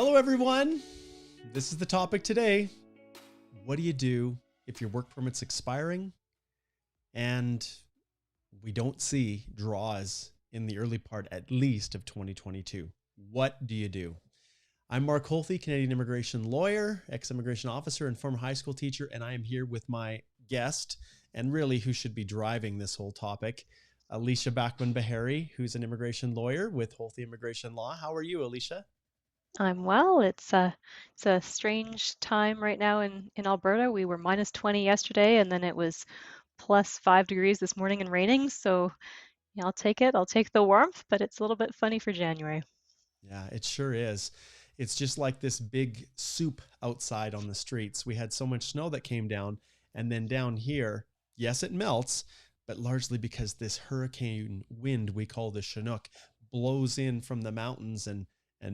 Hello, everyone. This is the topic today. What do you do if your work permit's expiring and we don't see draws in the early part, at least, of 2022? What do you do? I'm Mark Holthe, Canadian immigration lawyer, ex-immigration officer, and former high school teacher, and I am here with my guest, and really who should be driving this whole topic, Alicia Backman-Beharry, who's an immigration lawyer with Holthe Immigration Law. How are you, Alicia? I'm well. It's a strange time right now in Alberta. We were minus 20 yesterday, and then it was plus 5 degrees this morning and raining. So yeah, I'll take it. I'll take the warmth, but it's a little bit funny for January. Yeah, it sure is. It's just like this big soup outside on the streets. We had so much snow that came down, and then down here, yes, it melts, but largely because this hurricane wind we call the Chinook blows in from the mountains and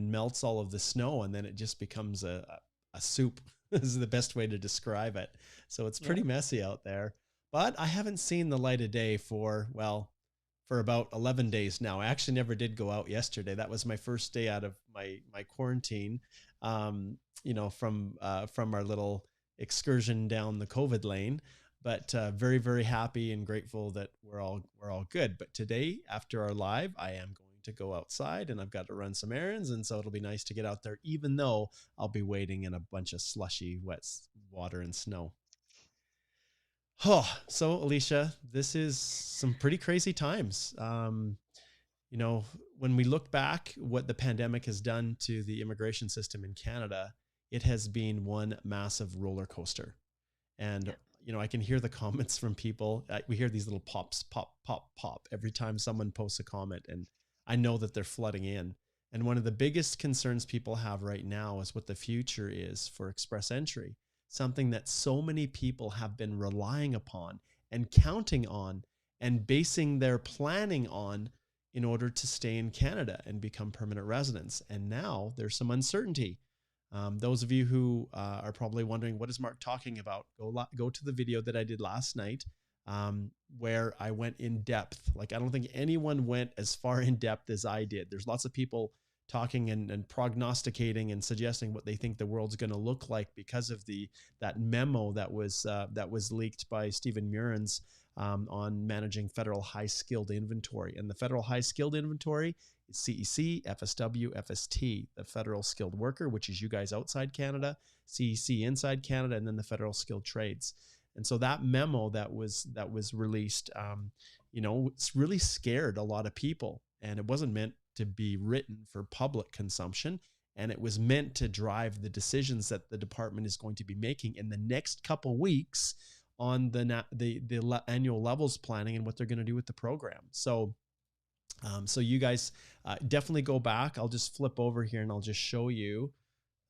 melts all of the snow, and then it just becomes a soup. This is the best way to describe it. So it's Yeah. pretty messy out there. But I haven't seen the light of day for about 11 days now. I actually never did go out yesterday. That was my first day out of my quarantine, from our little excursion down the COVID lane. But very, very happy and grateful that we're all good. But today, after our live, I am going to go outside and I've got to run some errands. And so it'll be nice to get out there, even though I'll be wading in a bunch of slushy, wet water and snow. Oh, so Alicia, this is some pretty crazy times. When we look back, what the pandemic has done to the immigration system in Canada, it has been one massive roller coaster. And, Yeah. I can hear the comments from people. We hear these little pops, pop, pop, pop every time someone posts a comment. And I know that they're flooding in. And one of the biggest concerns people have right now is what the future is for express entry, something that so many people have been relying upon and counting on and basing their planning on in order to stay in Canada and become permanent residents. And now there's some uncertainty. Those of you who are probably wondering, what is Mark talking about? Go to the video that I did last night, where I went in depth. Like, I don't think anyone went as far in depth as I did. There's lots of people talking and prognosticating and suggesting what they think the world's going to look like because of that memo that was leaked by Stephen Murins on managing federal high skilled inventory. And the federal high skilled inventory is CEC, FSW, FST, the federal skilled worker, which is you guys outside Canada, CEC inside Canada, and then the federal skilled trades. And so that memo that was released, it's really scared a lot of people, and it wasn't meant to be written for public consumption. And it was meant to drive the decisions that the department is going to be making in the next couple weeks on the annual levels planning and what they're going to do with the program. So you guys definitely go back. I'll just flip over here and I'll just show you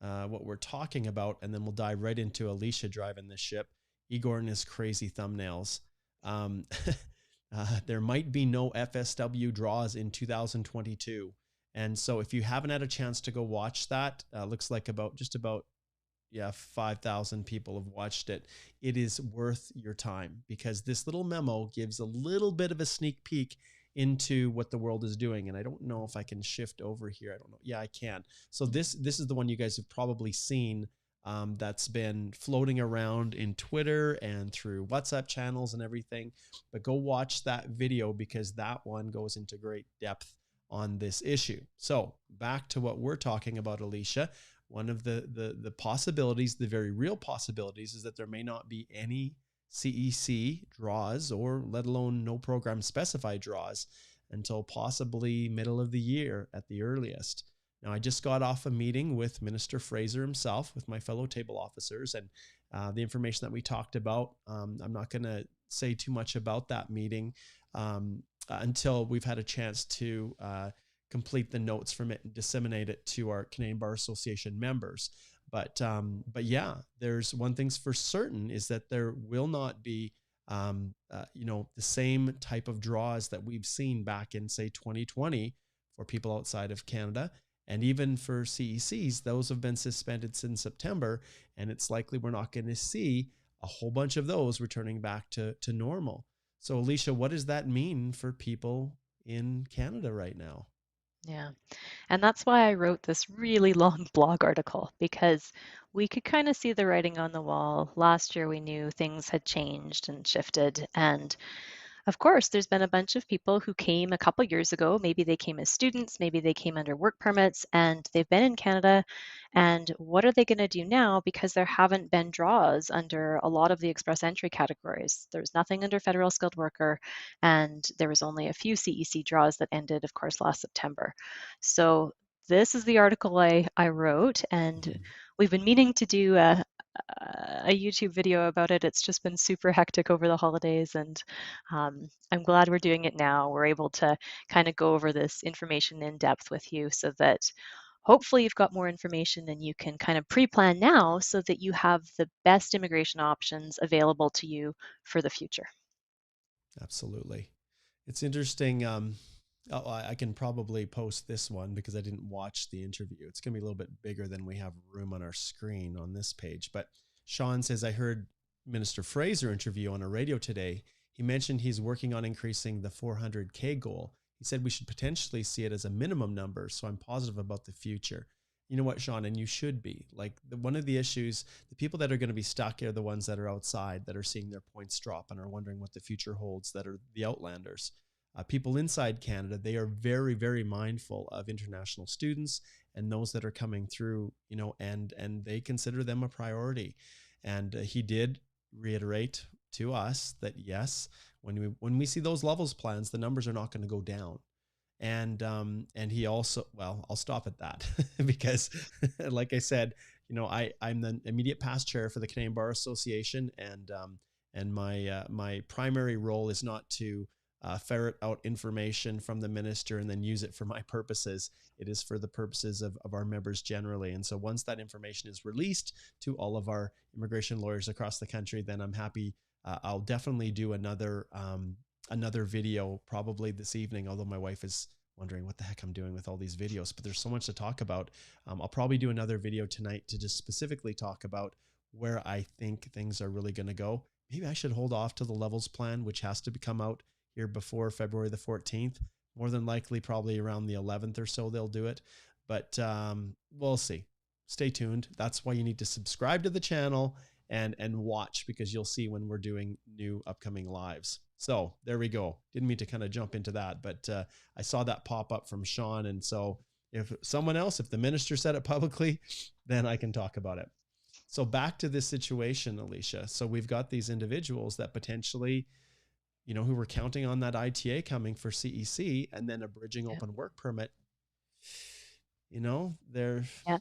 what we're talking about, and then we'll dive right into Alicia driving this ship. Igor and his crazy thumbnails. There might be no FSW draws in 2022. And so if you haven't had a chance to go watch that, looks like about 5,000 people have watched it. It is worth your time because this little memo gives a little bit of a sneak peek into what the world is doing. And I don't know if I can shift over here. I don't know. Yeah, I can. So this is the one you guys have probably seen. That's been floating around in Twitter and through WhatsApp channels and everything. But go watch that video because that one goes into great depth on this issue. So back to what we're talking about, Alicia. One of the possibilities, the very real possibilities, is that there may not be any CEC draws, or let alone no program specified draws, until possibly middle of the year at the earliest. Now, I just got off a meeting with Minister Fraser himself, with my fellow table officers, and the information that we talked about. I'm not going to say too much about that meeting until we've had a chance to complete the notes from it and disseminate it to our Canadian Bar Association members. But yeah, there's one thing's for certain is that there will not be the same type of draws that we've seen back in, say, 2020 for people outside of Canada. And even for CECs, those have been suspended since September, and it's likely we're not going to see a whole bunch of those returning back to normal. So, Alicia, what does that mean for people in Canada right now? Yeah. And that's why I wrote this really long blog article, because we could kind of see the writing on the wall. Last year, we knew things had changed and shifted. And of course, there's been a bunch of people who came a couple years ago. Maybe they came as students, maybe they came under work permits, and they've been in Canada. And what are they going to do now? Because there haven't been draws under a lot of the express entry categories. There's nothing under federal skilled worker, and there was only a few CEC draws that ended, of course, last September. So this is the article I wrote, and Mhm. we've been meaning to do a YouTube video about it. It's just been super hectic over the holidays, and I'm glad we're doing it now. We're able to kind of go over this information in depth with you so that hopefully you've got more information and you can kind of pre-plan now so that you have the best immigration options available to you for the future. Absolutely. It's interesting. I can probably post this one because I didn't watch the interview. It's going to be a little bit bigger than we have room on our screen on this page. But Sean says, I heard Minister Fraser interview on a radio today. He mentioned he's working on increasing the 400K goal. He said we should potentially see it as a minimum number. So I'm positive about the future. You know what, Sean, and you should be. Like one of the issues, the people that are going to be stuck are the ones that are outside, that are seeing their points drop and are wondering what the future holds, that are the outlanders. People inside Canada, they are very, very mindful of international students and those that are coming through, and they consider them a priority. And he did reiterate to us that yes, when we see those levels plans, the numbers are not going to go down. And he also, well, I'll stop at that because like I said, I'm the immediate past chair for the Canadian Bar Association, and my primary role is not to ferret out information from the minister and then use it for my purposes. It is for the purposes of our members generally. And so once that information is released to all of our immigration lawyers across the country, then I'm happy. I'll definitely do another video probably this evening, although my wife is wondering what the heck I'm doing with all these videos, but there's so much to talk about. I'll probably do another video tonight to just specifically talk about where I think things are really going to go. Maybe I should hold off to the levels plan, which has to come out here before February the 14th. More than likely, probably around the 11th or so, they'll do it. But we'll see. Stay tuned. That's why you need to subscribe to the channel and watch, because you'll see when we're doing new upcoming lives. So there we go. Didn't mean to kind of jump into that, but I saw that pop up from Sean. And so if the minister said it publicly, then I can talk about it. So back to this situation, Alicia. So we've got these individuals that potentially, who were counting on that ITA coming for CEC and then a bridging Yeah. open work permit. They're Yeah.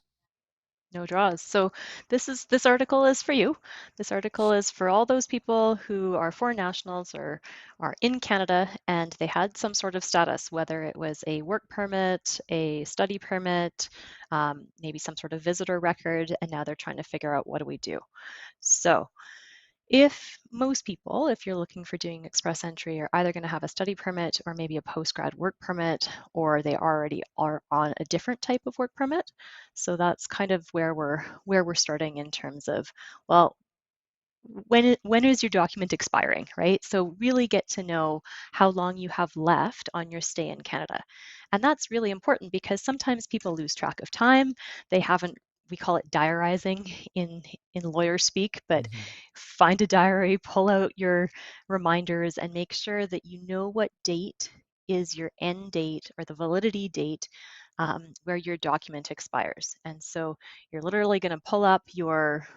No draws. So this article is for you. This article is for all those people who are foreign nationals or are in Canada and they had some sort of status, whether it was a work permit, a study permit, maybe some sort of visitor record, and now they're trying to figure out what do we do. So if most people, if you're looking for doing express entry, are either going to have a study permit or maybe a post-grad work permit, or they already are on a different type of work permit. So that's kind of where we're starting in terms of, well, when is your document expiring, right? So really get to know how long you have left on your stay in Canada. And that's really important because sometimes people lose track of time. They haven't, we call it diarizing in lawyer speak, but mm-hmm. find a diary, pull out your reminders and make sure that you know what date is your end date or the validity date where your document expires. And so you're literally going to pull up your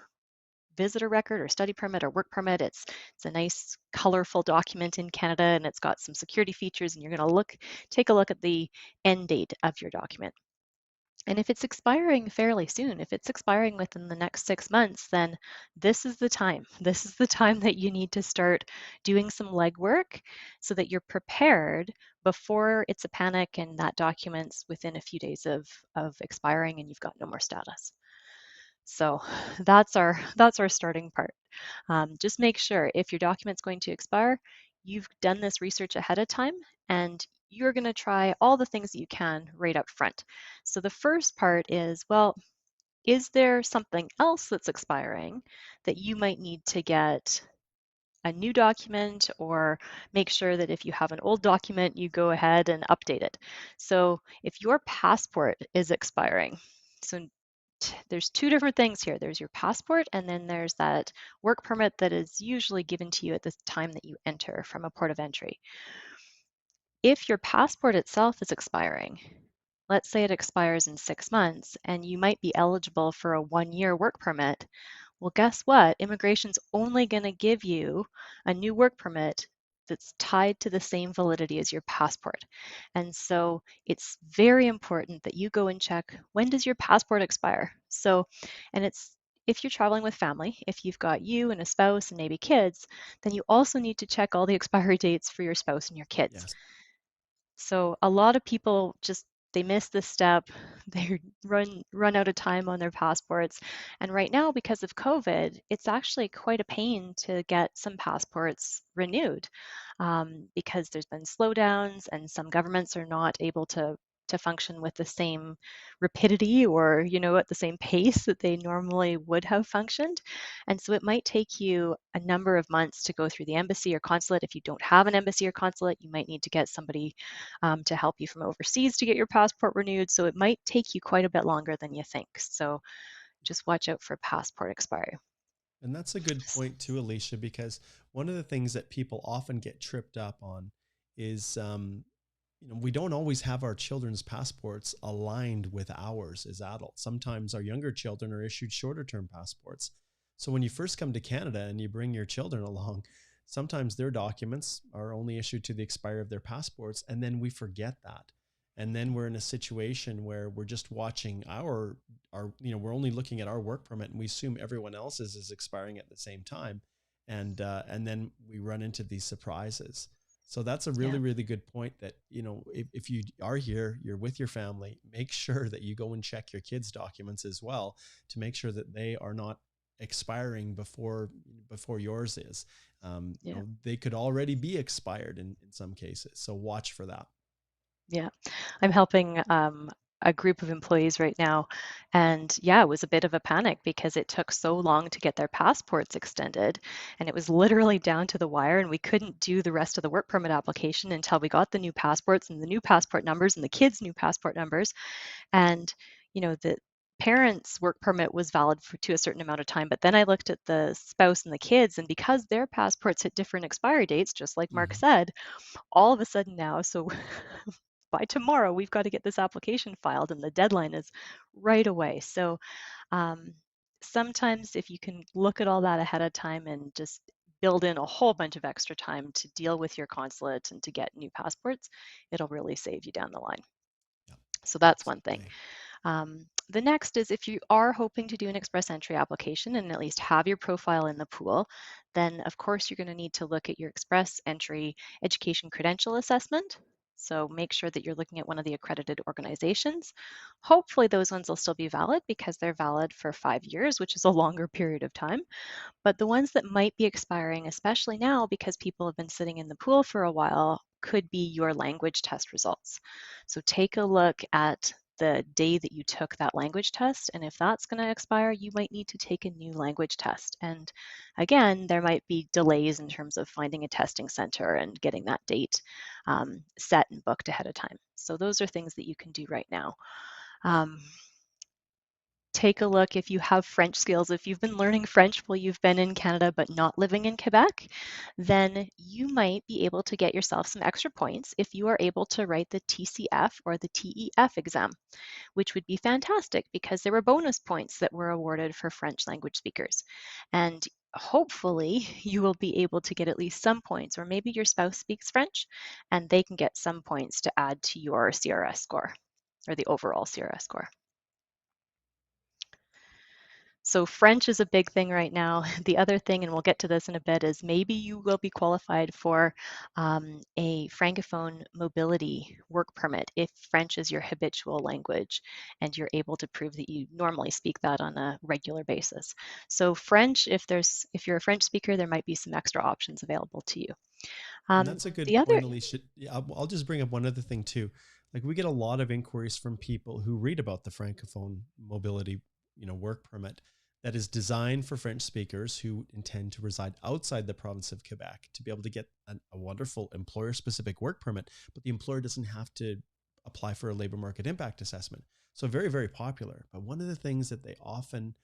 visitor record or study permit or work permit. It's a nice colorful document in Canada and it's got some security features, and you're going to take a look at the end date of your document. And if it's expiring fairly soon, if it's expiring within the next 6 months, then this is the time. This is the time that you need to start doing some legwork so that you're prepared before it's a panic and that document's within a few days of expiring and you've got no more status. So that's our starting part. Just make sure if your document's going to expire, you've done this research ahead of time and you're going to try all the things that you can right up front. So the first part is, well, is there something else that's expiring that you might need to get a new document, or make sure that if you have an old document, you go ahead and update it. So if your passport is expiring, so there's two different things here. There's your passport, and then there's that work permit that is usually given to you at the time that you enter from a port of entry. If your passport itself is expiring, let's say it expires in 6 months and you might be eligible for a 1-year work permit, well, guess what? Immigration's only going to give you a new work permit that's tied to the same validity as your passport. And so it's very important that you go and check, when does your passport expire? So, and it's, if you're traveling with family, if you've got you and a spouse and maybe kids, then you also need to check all the expiry dates for your spouse and your kids. Yes. So a lot of people just, they miss this step. They run out of time on their passports. And right now, because of COVID, it's actually quite a pain to get some passports renewed, because there's been slowdowns and some governments are not able to function with the same rapidity, or at the same pace that they normally would have functioned. And so it might take you a number of months to go through the embassy or consulate. If you don't have an embassy or consulate, you might need to get somebody to help you from overseas to get your passport renewed. So it might take you quite a bit longer than you think. So just watch out for passport expiry. And that's a good point too, Alicia, because one of the things that people often get tripped up on is, we don't always have our children's passports aligned with ours as adults. Sometimes our younger children are issued shorter term passports. So when you first come to Canada and you bring your children along, sometimes their documents are only issued to the expiry of their passports. And then we forget that. And then we're in a situation where we're just watching we're only looking at our work permit and we assume everyone else's is expiring at the same time. And then we run into these surprises. So that's a really, Yeah. really good point that, if you are here, you're with your family, make sure that you go and check your kids' documents as well to make sure that they are not expiring before yours is. Yeah. They could already be expired in some cases. So watch for that. Yeah. I'm helping a group of employees right now. And yeah, it was a bit of a panic because it took so long to get their passports extended. And it was literally down to the wire. And we couldn't do the rest of the work permit application until we got the new passports and the new passport numbers and the kids' new passport numbers. And, the parents' work permit was valid to a certain amount of time. But then I looked at the spouse and the kids, and because their passports hit different expiry dates, just like Mark Mm-hmm. said, all of a sudden now, so by tomorrow, we've got to get this application filed, and the deadline is right away. So um, sometimes if you can look at all that ahead of time and just build in a whole bunch of extra time to deal with your consulate and to get new passports, it'll really save you down the line. Yeah, So that's one thing. absolutely. The next is, if you are hoping to do an express entry application and at least have your profile in the pool, then of course you're going to need to look at your express entry education credential assessment. So make sure that you're looking at one of the accredited organizations. Hopefully those ones will still be valid because they're valid for 5 years, which is a longer period of time. But the ones that might be expiring, especially now because people have been sitting in the pool for a while, could be your language test results. So take a look at the day that you took that language test. And if that's going to expire, you might need to take a new language test. And again, there might be delays in terms of finding a testing center and getting that date set and booked ahead of time. So those are things that you can do right now. Take a look if you have French skills. If you've been learning French while you've been in Canada but not living in Quebec, then you might be able to get yourself some extra points if you are able to write the TCF or the TEF exam, which would be fantastic because there were bonus points that were awarded for French language speakers. And hopefully you will be able to get at least some points, or maybe your spouse speaks French and they can get some points to add to your CRS score, or the overall CRS score. So French is a big thing right now. The other thing, and we'll get to this in a bit, is maybe you will be qualified for a Francophone mobility work permit if French is your habitual language and you're able to prove that you normally speak that on a regular basis. So French, if you're a French speaker, there might be some extra options available to you. And that's a good The other, point, Alicia. Yeah, I'll just bring up one other thing too. Like, we get a lot of inquiries from people who read about the Francophone mobility, work permit. that is designed for French speakers who intend to reside outside the province of Quebec to be able to get a wonderful employer specific work permit, but the employer doesn't have to apply for a labor market impact assessment. So very, very popular. But one of the things that they often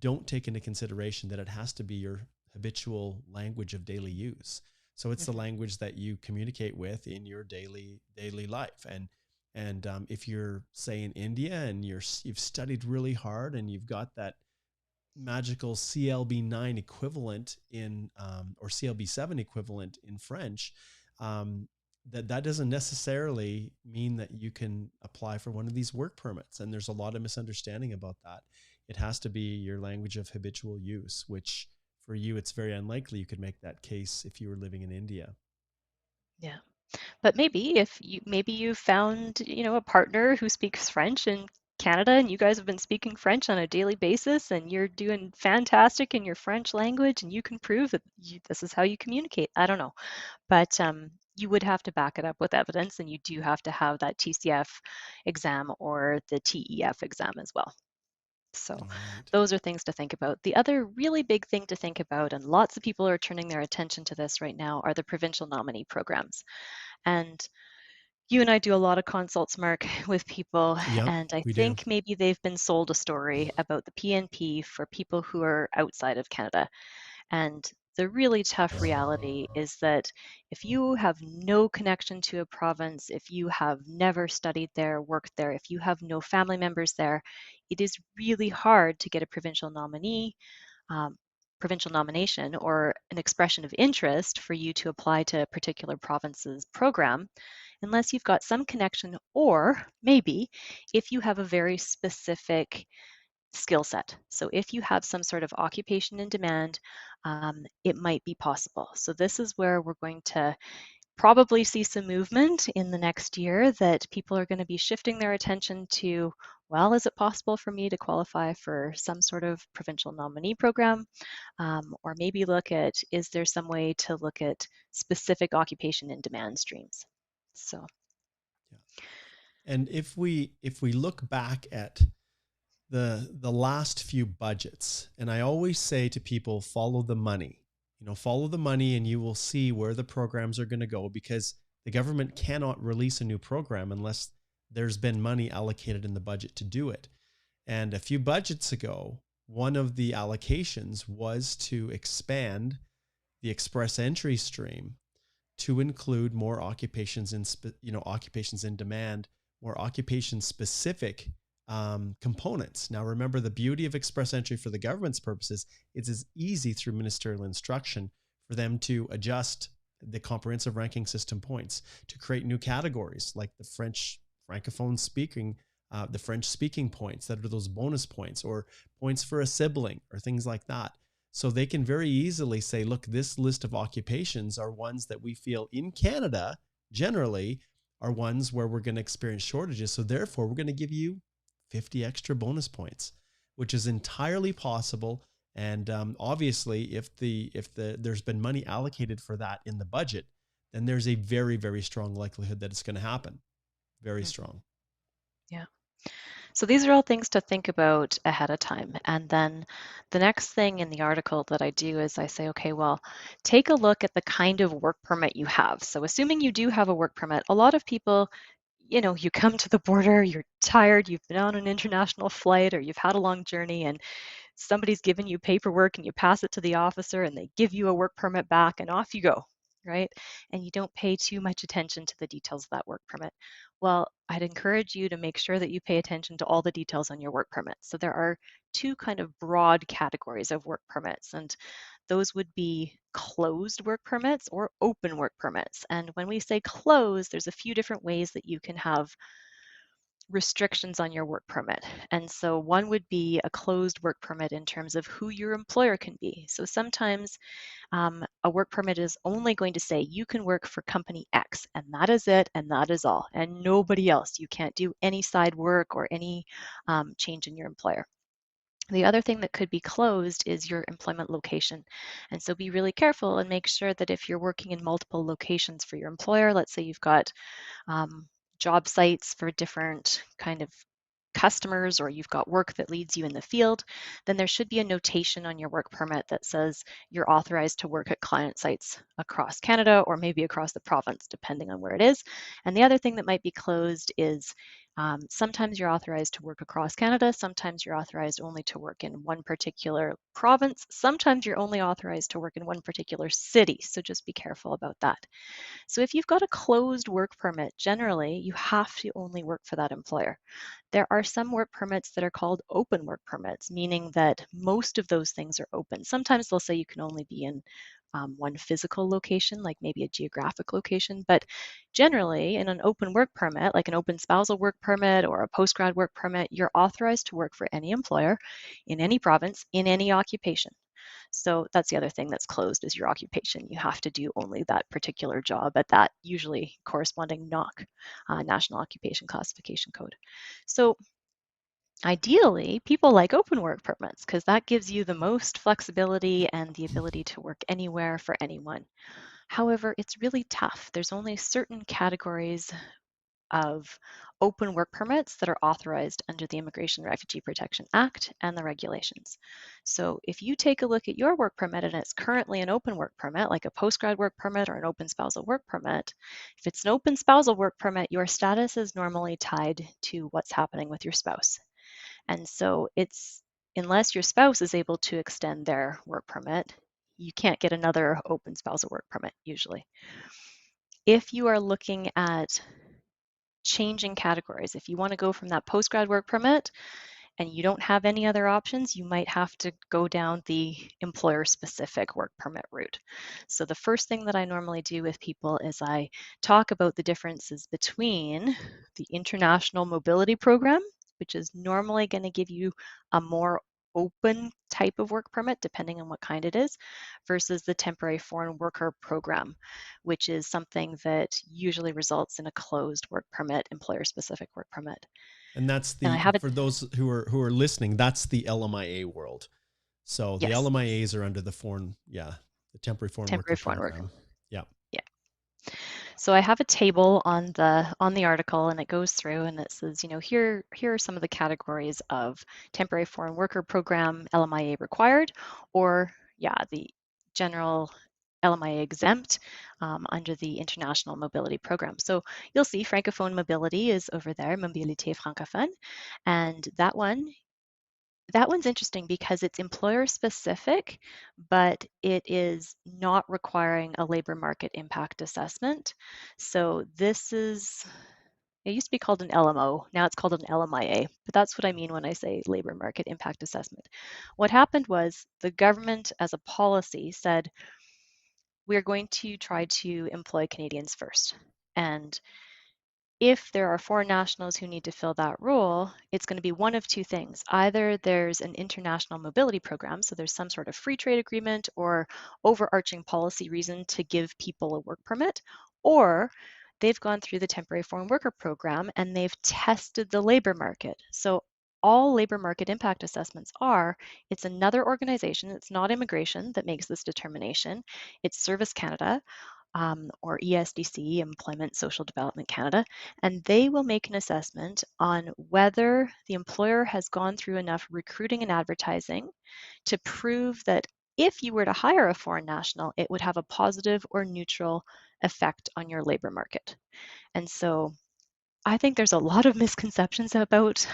don't take into consideration that it has to be your habitual language of daily use. So it's the Mhm. language that you communicate with in your daily life. And if you're, say, in India and you've studied really hard and you've got that magical CLB9 equivalent in or CLB7 equivalent in French, that doesn't necessarily mean that you can apply for one of these work permits. And there's a lot of misunderstanding about that. It has to be your language of habitual use, which for you, it's very unlikely you could make that case if you were living in India. Yeah. But maybe if you maybe you found, a partner who speaks French in Canada and you guys have been speaking French on a daily basis and you're doing fantastic in your French language and you can prove that this is how you communicate. I don't know. But you would have to back it up with evidence and you do have to have that TCF exam or the TEF exam as well. So All right. those are things to think about. The other really big thing to think about, and lots of people are turning their attention to this right now, are the provincial nominee programs. And you and I do a lot of consults, Mark, with people, Yep, and I we do. think maybe they've been sold a story about the PNP for people who are outside of Canada. And the really tough reality is that if you have no connection to a province, if you have never studied there, worked there, if you have no family members there, it is really hard to get a um, provincial nomination or an expression of interest for you to apply to a particular province's program unless you've got some connection, or maybe if you have a very specific skill set. So if you have some sort of occupation in demand, it might be possible. So this is where we're going to probably see some movement in the next year, that people are going to be shifting their attention to, well, is it possible for me to qualify for some sort of provincial nominee program? Or maybe look at, is there some way to look at specific occupation in demand streams? So, Yeah. And if we look back at the last few budgets, and I always say to people, follow the money. Follow the money and you will see where the programs are going to go, because the government cannot release a new program unless there's been money allocated in the budget to do it. And a few budgets ago, one of the allocations was to expand the express entry stream to include more occupations occupations in demand, more occupation specific components. Now, remember, the beauty of express entry for the government's purposes is it's easy through ministerial instruction for them to adjust the comprehensive ranking system points to create new categories like the French francophone speaking, the French speaking points that are those bonus points, or points for a sibling, or things like that. So they can very easily say, look, this list of occupations are ones that we feel in Canada generally are ones where we're going to experience shortages. So therefore, we're going to give you 50 extra bonus points, which is entirely possible. And obviously, if there's been money allocated for that in the budget, then there's a very, very strong likelihood that it's going to happen. Very mhm, strong. yeah. So these are all things to think about ahead of time. And then the next thing in the article that I do is I say, okay, well, take a look at the kind of work permit you have. So assuming you do have a work permit, a lot of people, you come to the border, you're tired, you've been on an international flight, or you've had a long journey, and somebody's given you paperwork and you pass it to the officer and they give you a work permit back and off you go, right? And you don't pay too much attention to the details of that work permit. Well, I'd encourage you to make sure that you pay attention to all the details on your work permit. So there are two kind of broad categories of work permits, and those would be closed work permits or open work permits. And when we say closed, there's a few different ways that you can have restrictions on your work permit. And so one would be a closed work permit in terms of who your employer can be. So sometimes a work permit is only going to say you can work for company X, and that is it, and that is all, and nobody else. You can't do any side work or any change in your employer. The other thing that could be closed is your employment location. And so be really careful and make sure that if you're working in multiple locations for your employer, let's say you've got um, job sites for different kind of customers or you've got work that leads you in the field, then there should be a notation on your work permit that says you're authorized to work at client sites across Canada or maybe across the province, depending on where it is. And the other thing that might be closed is sometimes you're authorized to work across Canada, sometimes you're authorized only to work in one particular province, sometimes you're only authorized to work in one particular city. So just be careful about that. So if you've got a closed work permit, generally you have to only work for that employer. There are some work permits that are called open work permits, meaning that most of those things are open. Sometimes they'll say you can only be in one physical location, like maybe a geographic location, but generally in an open work permit, like an open spousal work permit or a post-grad work permit, you're authorized to work for any employer in any province, in any occupation. So that's the other thing that's closed is your occupation. You have to do only that particular job at that usually corresponding NOC, National Occupation Classification Code. So ideally, people like open work permits because that gives you the most flexibility and the ability to work anywhere for anyone. However, it's really tough. There's only certain categories of open work permits that are authorized under the Immigration and Refugee Protection Act and the regulations. So if you take a look at your work permit and it's currently an open work permit, like a post-grad work permit or an open spousal work permit, if it's an open spousal work permit, your status is normally tied to what's happening with your spouse. And so it's, unless your spouse is able to extend their work permit, you can't get another open spousal work permit usually. If you are looking at changing categories, if you want to go from that post-grad work permit and you don't have any other options, you might have to go down the employer-specific work permit route. So the first thing that I normally do with people is I talk about the differences between the International Mobility Program, which is normally going to give you a more open type of work permit, depending on what kind it is, versus the Temporary Foreign Worker Program, which is something that usually results in a closed work permit, employer-specific work permit. And that's And I the, have it. for those who are listening, that's the LMIA world. So the Yes, LMIAs are under the the Temporary Foreign temporary Worker foreign worker. Program. Yeah. Yeah. So I have a table on the article, and it goes through and it says, here are some of the categories of temporary foreign worker program LMIA required, or the general LMIA exempt under the International Mobility Program. So you'll see Francophone mobility is over there, Mobilité francophone, and that one's interesting because it's employer specific, but it is not requiring a labor market impact assessment. So it used to be called an LMO, now it's called an LMIA, but that's what I mean when I say labor market impact assessment. What happened was the government as a policy said, we're going to try to employ Canadians first. And if there are foreign nationals who need to fill that role, it's going to be one of two things. Either there's an international mobility program, so there's some sort of free trade agreement or overarching policy reason to give people a work permit, or they've gone through the temporary foreign worker program and they've tested the labor market. So all labor market impact assessments it's another organization, it's not immigration that makes this determination, it's Service Canada, or ESDC, Employment Social Development Canada, and they will make an assessment on whether the employer has gone through enough recruiting and advertising to prove that if you were to hire a foreign national, it would have a positive or neutral effect on your labor market. And so I think there's a lot of misconceptions about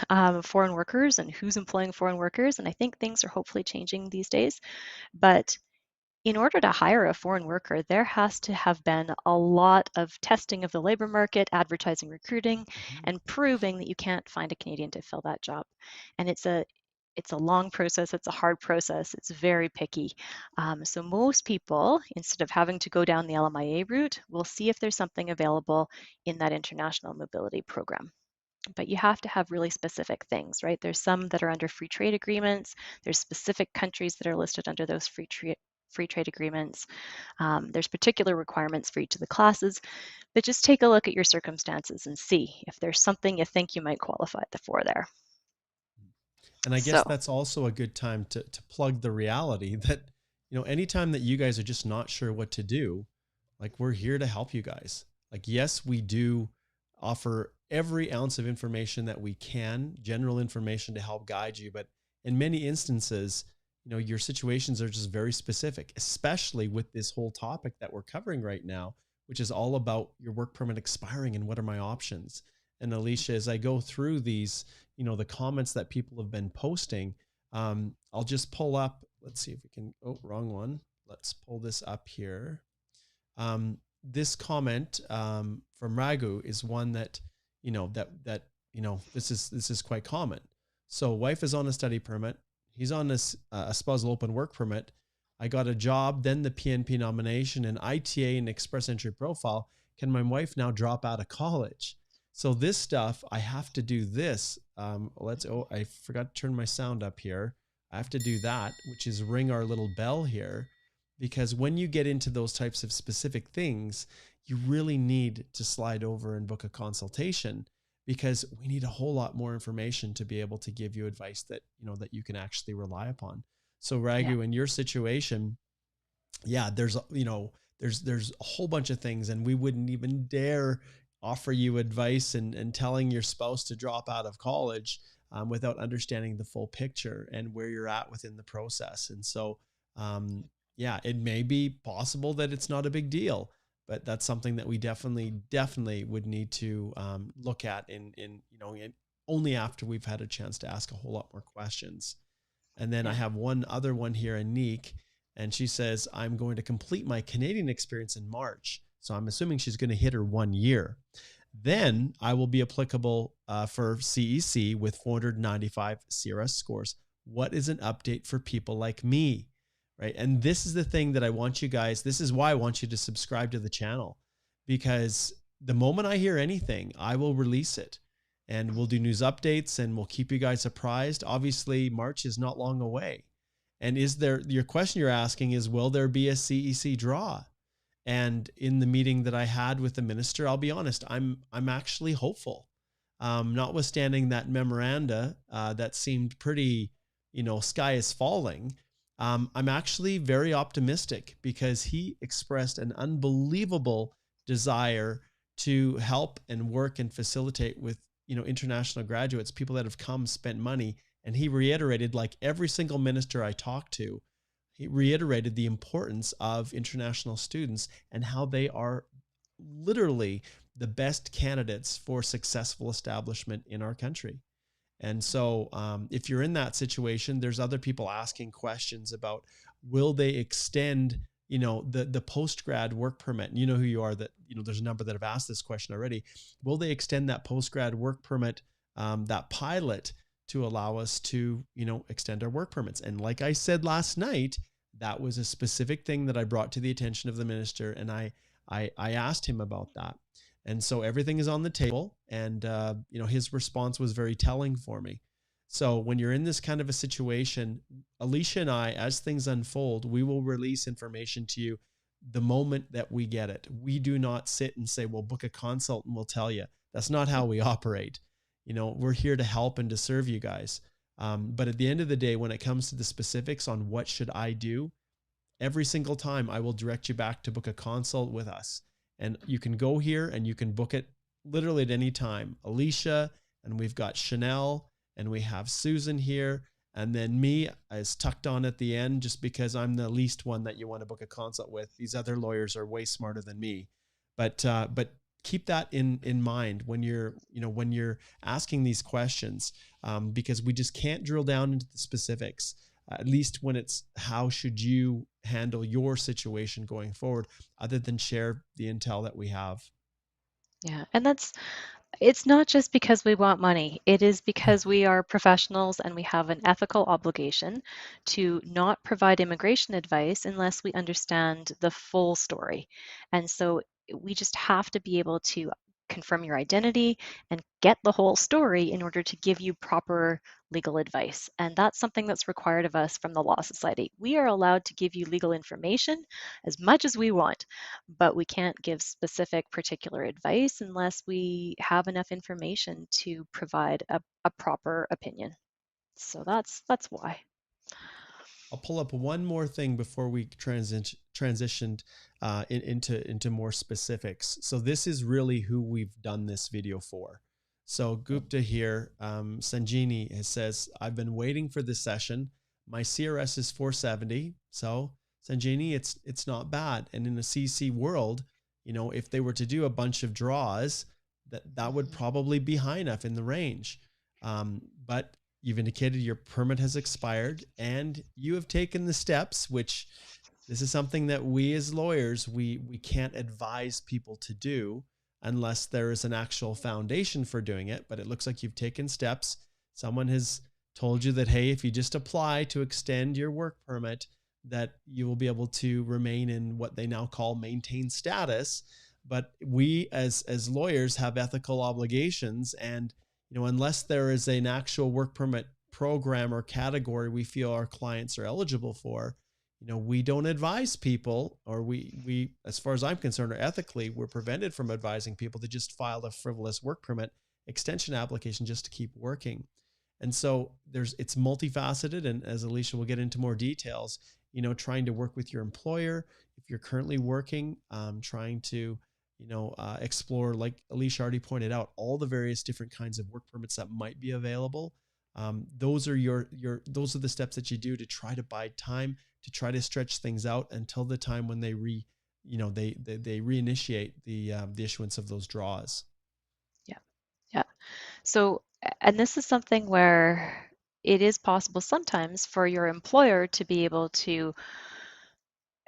foreign workers and who's employing foreign workers, and I think things are hopefully changing these days. But in order to hire a foreign worker, there has to have been a lot of testing of the labor market, advertising, recruiting, and proving that you can't find a Canadian to fill that job. And it's a long process, it's a hard process, it's very picky. So most people, instead of having to go down the LMIA route, will see if there's something available in that international mobility program. But you have to have really specific things, right? There's some that are under free trade agreements. There's specific countries that are listed under those free trade agreements. There's particular requirements for each of the classes, but just take a look at your circumstances and see if there's something you think you might qualify for there. And I guess So, that's also a good time to plug the reality that, anytime that you guys are just not sure what to do, like we're here to help you guys. Like, yes, we do offer every ounce of information that we can, general information to help guide you. But in many instances, your situations are just very specific, especially with this whole topic that we're covering right now, which is all about your work permit expiring and what are my options. And Alicia, as I go through these, the comments that people have been posting, I'll just pull up, let's see if we can, oh, wrong one. Let's pull this up here. This comment from Raghu is one that, this is quite common. So wife is on a study permit. He's on a Spuzzle open work permit. I got a job, then the PNP nomination and ITA and express entry profile. Can my wife now drop out of college? So this stuff, I have to do this. I forgot to turn my sound up here. I have to do that, which is ring our little bell here, because when you get into those types of specific things, you really need to slide over and book a consultation, because we need a whole lot more information to be able to give you advice that, that you can actually rely upon. So Raghu, in your situation, there's a whole bunch of things, and we wouldn't even dare offer you advice and telling your spouse to drop out of college without understanding the full picture and where you're at within the process. And so, it may be possible that it's not a big deal, but that's something that we definitely would need to look at in only after we've had a chance to ask a whole lot more questions. And then I have one other one here, Anique, and she says, I'm going to complete my Canadian experience in March. So I'm assuming she's going to hit her 1 year. Then I will be applicable for CEC with 495 CRS scores. What is an update for people like me? Right. And this is the thing that I want you guys, this is why I want you to subscribe to the channel, because the moment I hear anything, I will release it and we'll do news updates and we'll keep you guys apprised. Obviously, March is not long away. And your question you're asking is, will there be a CEC draw? And in the meeting that I had with the minister, I'll be honest, I'm actually hopeful. Notwithstanding that memoranda that seemed pretty, sky is falling. I'm actually very optimistic, because he expressed an unbelievable desire to help and work and facilitate with, international graduates, people that have come, spent money. And he reiterated, like every single minister I talked to, he reiterated the importance of international students and how they are literally the best candidates for successful establishment in our country. And so if you're in that situation, there's other people asking questions about, will they extend, the post-grad work permit? And you know who you are, that, there's a number that have asked this question already. Will they extend that post-grad work permit, that pilot, to allow us to, extend our work permits? And like I said last night, that was a specific thing that I brought to the attention of the minister. And I asked him about that. And so everything is on the table, and, his response was very telling for me. So when you're in this kind of a situation, Alicia and I, as things unfold, we will release information to you the moment that we get it. We do not sit and say, well, book a consult and we'll tell you. That's not how we operate. We're here to help and to serve you guys. But at the end of the day, when it comes to the specifics on what should I do, every single time I will direct you back to book a consult with us. And you can go here and you can book it literally at any time. Alicia, and we've got Chanel, and we have Susan here. And then me is tucked on at the end, just because I'm the least one that you want to book a consult with. These other lawyers are way smarter than me. But keep that in mind when you're asking these questions, because we just can't drill down into the specifics, at least when it's how should you handle your situation going forward, other than share the intel that we have. Yeah, and it's not just because we want money. It is because we are professionals and we have an ethical obligation to not provide immigration advice unless we understand the full story. And so we just have to be able to confirm your identity and get the whole story in order to give you proper legal advice. And that's something that's required of us from the Law Society. We are allowed to give you legal information as much as we want, but we can't give specific particular advice unless we have enough information to provide a proper opinion. So that's why. I'll pull up one more thing before we transitioned into more specifics. So this is really who we've done this video for. So Gupta here, Sanjini says, I've been waiting for this session. My CRS is 470. So Sanjini, it's not bad. And in a CC world, if they were to do a bunch of draws, that would Mhm. probably be high enough in the range. But you've indicated your permit has expired and you have taken the steps, which this is something that we as lawyers, we can't advise people to do unless there is an actual foundation for doing it. But it looks like you've taken steps. Someone has told you that, hey, if you just apply to extend your work permit, that you will be able to remain in what they now call maintain status. But we as lawyers have ethical obligations. And, unless there is an actual work permit program or category we feel our clients are eligible for, we don't advise people, or we, as far as I'm concerned, or ethically, we're prevented from advising people to just file a frivolous work permit extension application just to keep working. And so it's multifaceted. And as Alicia will get into more details, trying to work with your employer, if you're currently working, trying to, explore, like Alicia already pointed out, all the various different kinds of work permits that might be available. Those are those are the steps that you do to try to buy time, to try to stretch things out until the time when they reinitiate the issuance of those draws. Yeah. Yeah. So, and this is something where it is possible sometimes for your employer to be able to,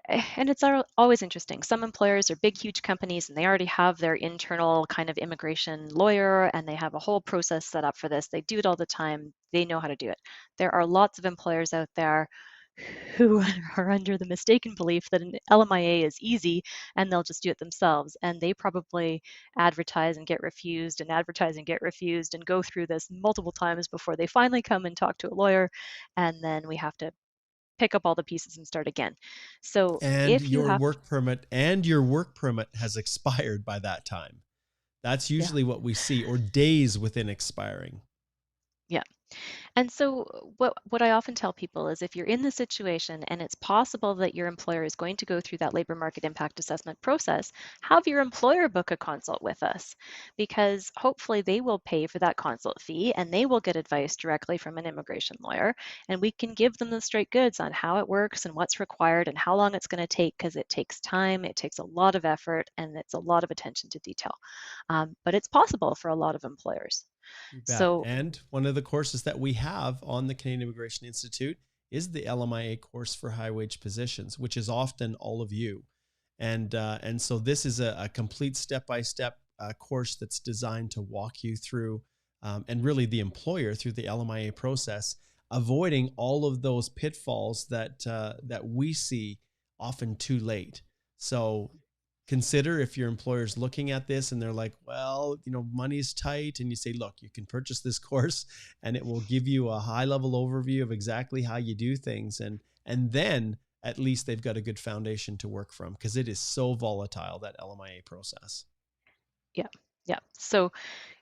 and it's always interesting. Some employers are big, huge companies and they already have their internal kind of immigration lawyer and they have a whole process set up for this. They do it all the time. They know how to do it. There are lots of employers out there who are under the mistaken belief that an LMIA is easy and they'll just do it themselves. And they probably advertise and get refused and advertise and get refused and go through this multiple times before they finally come and talk to a lawyer. And then we have to pick up all the pieces and start again. So And if you your have, work permit has expired by that time. That's yeah, usually what we see, or days within expiring. yeah. And so what I often tell people is if you're in the situation and it's possible that your employer is going to go through that labor market impact assessment process, have your employer book a consult with us because hopefully they will pay for that consult fee and they will get advice directly from an immigration lawyer and we can give them the straight goods on how it works and what's required and how long it's going to take because it takes time, it takes a lot of effort, and it's a lot of attention to detail. But it's possible for a lot of employers. You bet. So And one of the courses that we have on the Canadian Immigration Institute is the LMIA course for high wage positions, which is often all of you. And so this is a complete step-by-step course that's designed to walk you through, and really the employer through the LMIA process, avoiding all of those pitfalls that we see often too late. So consider, if your employer's looking at this and they're like, well, money's tight, and you say, look, you can purchase this course and it will give you a high level overview of exactly how you do things. And then at least they've got a good foundation to work from, because it is so volatile, that LMIA process. yeah, yeah. So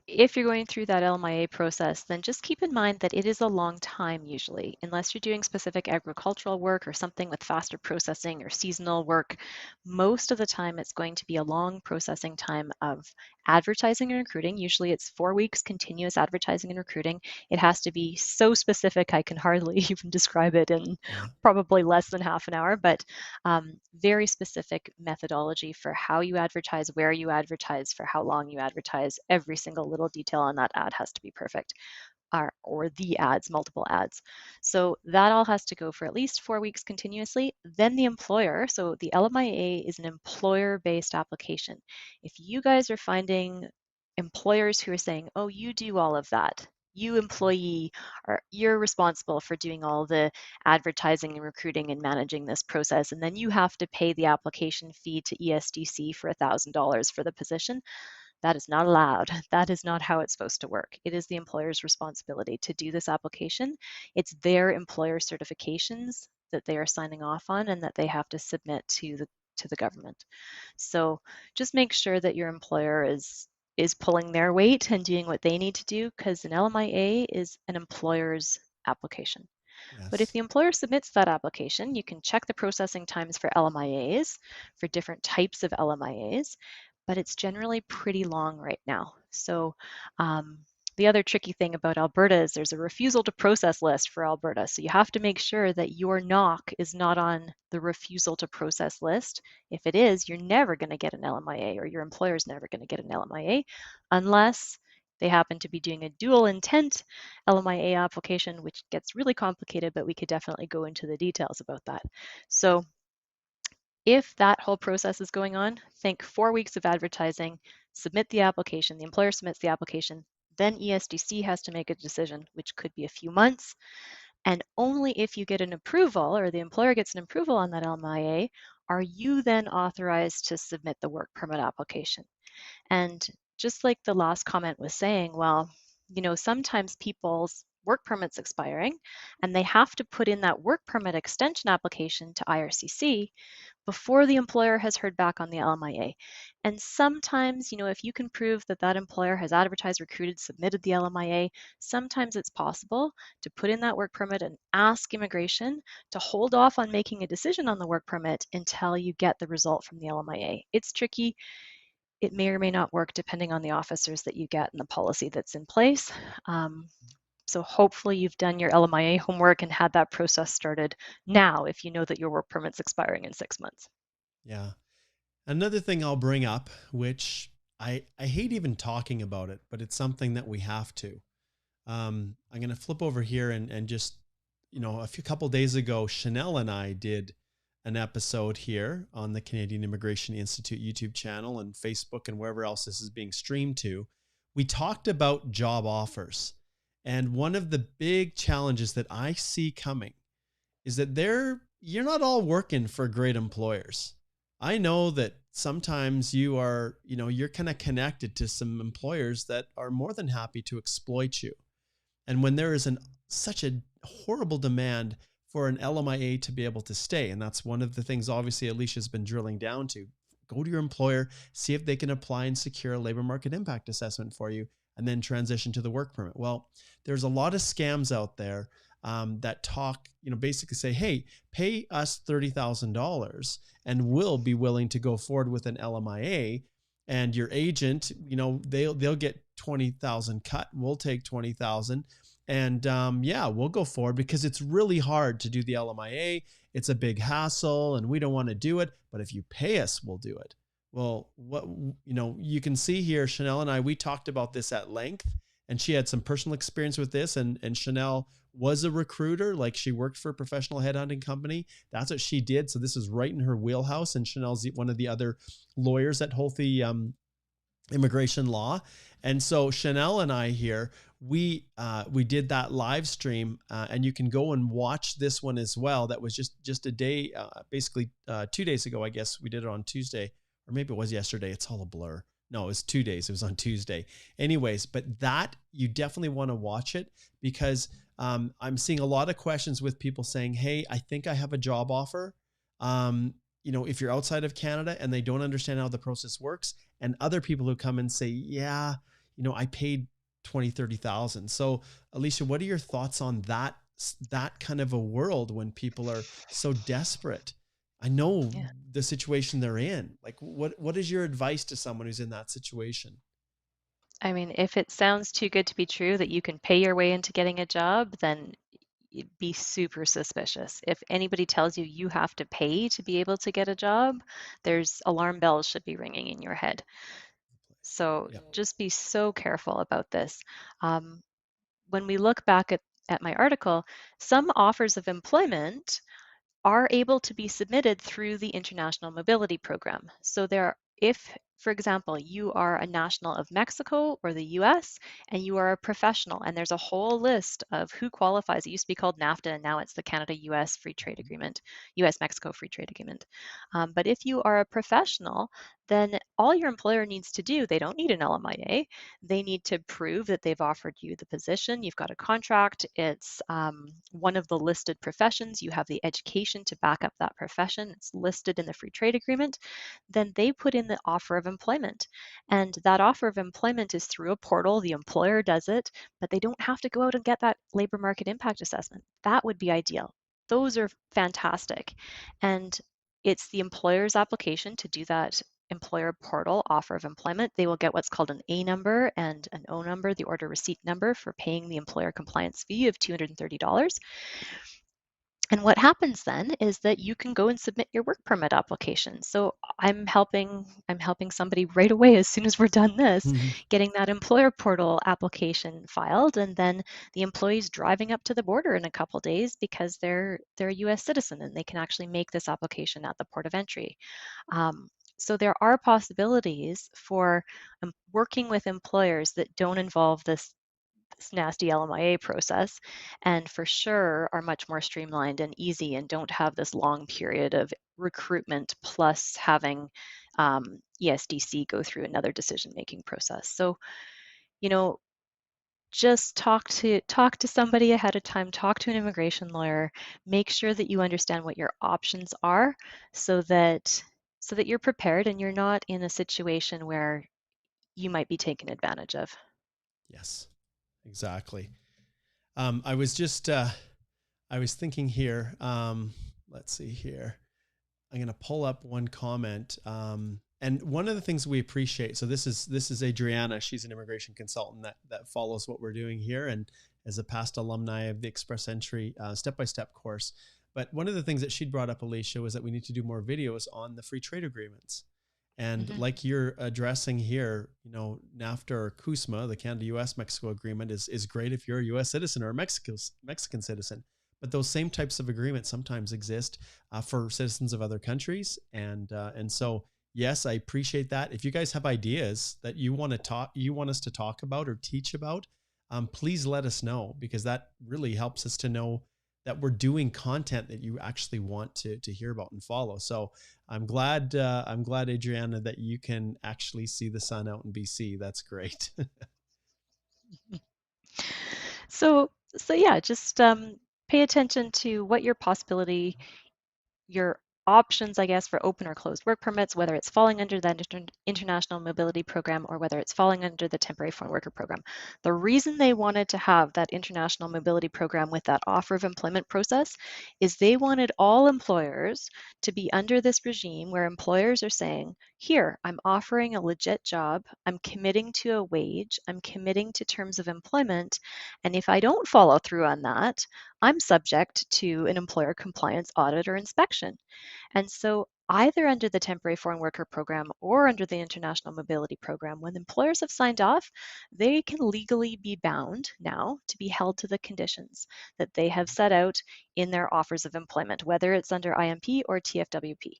if you're going through that LMIA process, then just keep in mind that it is a long time usually, unless you're doing specific agricultural work or something with faster processing or seasonal work. Most of the time, it's going to be a long processing time of advertising and recruiting. Usually, it's 4 weeks continuous advertising and recruiting. It has to be so specific, I can hardly even describe it in Yeah. probably less than half an hour, but very specific methodology for how you advertise, where you advertise, for how long you advertise. Every single little detail on that ad has to be perfect, or the ads, multiple ads. So that all has to go for at least 4 weeks continuously. Then the employer, so the LMIA is an employer-based application. If you guys are finding employers who are saying, oh, you do all of that, you employee, you're responsible for doing all the advertising and recruiting and managing this process, and then you have to pay the application fee to ESDC for $1,000 for the position. That is not allowed. That is not how it's supposed to work. It is the employer's responsibility to do this application. It's their employer certifications that they are signing off on and that they have to submit to the government. So just make sure that your employer is pulling their weight and doing what they need to do, because an LMIA is an employer's application. But if Yes. the employer submits that application, you can check the processing times for LMIAs, for different types of LMIAs, but it's generally pretty long right now. So the other tricky thing about Alberta is there's a refusal to process list for Alberta. So you have to make sure that your knock is not on the refusal to process list. If it is, you're never going to get an LMIA, or your employer's never going to get an LMIA unless they happen to be doing a dual intent LMIA application, which gets really complicated, but we could definitely go into the details about that. So if that whole process is going on, think 4 weeks of advertising, submit the application, the employer submits the application, then ESDC has to make a decision, which could be a few months. And only if you get an approval, or the employer gets an approval on that LMIA, are you then authorized to submit the work permit application. And just like the last comment was saying, well, sometimes people's work permit's expiring and they have to put in that work permit extension application to IRCC before the employer has heard back on the LMIA. And sometimes, if you can prove that that employer has advertised, recruited, submitted the LMIA, sometimes it's possible to put in that work permit and ask immigration to hold off on making a decision on the work permit until you get the result from the LMIA. It's tricky. It may or may not work depending on the officers that you get and the policy that's in place. So hopefully you've done your LMIA homework and had that process started now if you know that your work permit's expiring in 6 months. Yeah. Another thing I'll bring up, which I hate even talking about it, but it's something that we have to. I'm going to flip over here and just, couple days ago, Chanel and I did an episode here on the Canadian Immigration Institute YouTube channel and Facebook and wherever else this is being streamed to. We talked about job offers. And one of the big challenges that I see coming is that you're not all working for great employers. I know that sometimes you're kind of connected to some employers that are more than happy to exploit you. And when there is such a horrible demand for an LMIA to be able to stay, and that's one of the things obviously Alicia's been drilling down to, go to your employer, see if they can apply and secure a labor market impact assessment for you, and then transition to the work permit. Well, there's a lot of scams out there that talk, basically say, hey, pay us $30,000 and we'll be willing to go forward with an LMIA. And your agent, they'll get 20,000 cut. We'll take 20,000. And we'll go forward because it's really hard to do the LMIA. It's a big hassle and we don't want to do it. But if you pay us, we'll do it. Well, you can see here, Chanel and I, we talked about this at length, and she had some personal experience with this. And Chanel was a recruiter, like she worked for a professional headhunting company. That's what she did. So this is right in her wheelhouse. And Chanel's one of the other lawyers at Holthe Immigration Law. And so Chanel and I here, we did that live stream, and you can go and watch this one as well. That was just a day, basically 2 days ago, I guess. We did it on Tuesday. Or maybe it was yesterday. It's all a blur. No, it was 2 days. It was on Tuesday. Anyways, but that you definitely want to watch it because I'm seeing a lot of questions with people saying, hey, I think I have a job offer. If you're outside of Canada and they don't understand how the process works, and other people who come and say, yeah, I paid 20, 30,000. So Alicia, what are your thoughts on that kind of a world when people are so desperate? I know the situation they're in. Like, what is your advice to someone who's in that situation? I mean, if it sounds too good to be true that you can pay your way into getting a job, then be super suspicious. If anybody tells you you have to pay to be able to get a job, there's alarm bells should be ringing in your head. So just be so careful about this. When we look back at my article, some offers of employment are able to be submitted through the International Mobility Program. So if, for example, you are a national of Mexico or the US and you are a professional, and there's a whole list of who qualifies. It used to be called NAFTA, and now it's the Canada-US Free Trade Agreement, US-Mexico Free Trade Agreement. But if you are a professional, then all your employer needs to do, they don't need an LMIA. They need to prove that they've offered you the position. You've got a contract. It's one of the listed professions. You have the education to back up that profession. It's listed in the Free Trade Agreement. Then they put in the offer of employment. And that offer of employment is through a portal. The employer does it, but they don't have to go out and get that labor market impact assessment. That would be ideal. Those are fantastic. And it's the employer's application to do that employer portal offer of employment, they will get what's called an A number and an O number, the order receipt number, for paying the employer compliance fee of $230. And what happens then is that you can go and submit your work permit application. So I'm helping somebody right away as soon as we're done this, Mhm. getting that employer portal application filed, and then the employee's driving up to the border in a couple days because they're a US citizen and they can actually make this application at the port of entry. So there are possibilities for working with employers that don't involve this nasty LMIA process, and for sure are much more streamlined and easy and don't have this long period of recruitment plus having ESDC go through another decision-making process. So, you know, just talk to somebody ahead of time, talk to an immigration lawyer, make sure that you understand what your options are so that you're prepared and you're not in a situation where you might be taken advantage of. Yes, exactly. I was just, I was thinking here, let's see here. I'm going to pull up one comment. And one of the things we appreciate, so this is Adriana. She's an immigration consultant that follows what we're doing here and as a past alumni of the Express Entry step-by-step course. But one of the things that she'd brought up, Alicia, was that we need to do more videos on the free trade agreements. And Mhm. like you're addressing here, NAFTA or CUSMA, the Canada-US-Mexico agreement is great if you're a US citizen or a Mexican citizen. But those same types of agreements sometimes exist for citizens of other countries. And so, yes, I appreciate that. If you guys have ideas that you want us to talk about or teach about, please let us know, because that really helps us to know that we're doing content that you actually want to hear about and follow. So I'm glad, Adriana, that you can actually see the sun out in BC. That's great. So yeah, just pay attention to what your options, I guess, for open or closed work permits, whether it's falling under the International Mobility Program or whether it's falling under the Temporary Foreign Worker Program. The reason they wanted to have that International Mobility Program with that offer of employment process is they wanted all employers to be under this regime where employers are saying, here, I'm offering a legit job, I'm committing to a wage, I'm committing to terms of employment, and if I don't follow through on that, I'm subject to an employer compliance audit or inspection. And so, either under the Temporary Foreign Worker Program or under the International Mobility Program, when employers have signed off, they can legally be bound now to be held to the conditions that they have set out in their offers of employment, whether it's under IMP or TFWP.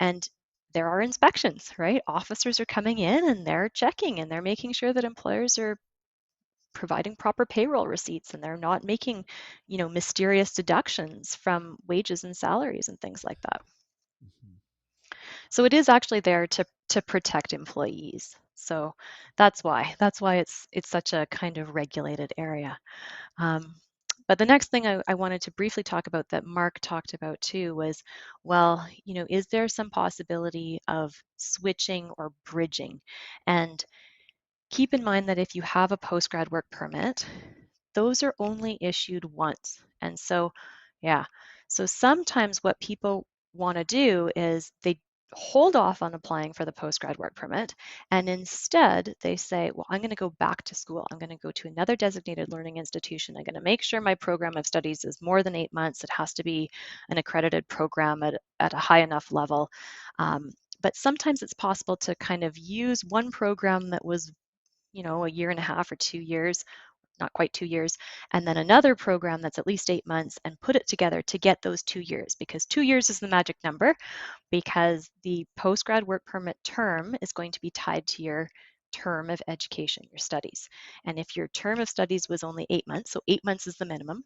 And there are inspections, right? Officers are coming in and they're checking and they're making sure that employers are providing proper payroll receipts and they're not making, mysterious deductions from wages and salaries and things like that. Mhm. So it is actually there to protect employees. So that's why it's such a kind of regulated area. Um, but the next thing I wanted to briefly talk about that Mark talked about too was, well, is there some possibility of switching or bridging? And keep in mind that if you have a post-grad work permit, those are only issued once. And so, yeah, so sometimes what people want to do is they hold off on applying for the post-grad work permit, and instead they say, well, I'm going to go back to school. I'm going to go to another designated learning institution. I'm going to make sure my program of studies is more than 8 months. It has to be an accredited program at a high enough level. But sometimes it's possible to kind of use one program that was a year and a half or 2 years, not quite 2 years, and then another program that's at least 8 months and put it together to get those 2 years, because 2 years is the magic number, because the post-grad work permit term is going to be tied to your term of education, your studies. And if your term of studies was only 8 months, so 8 months is the minimum,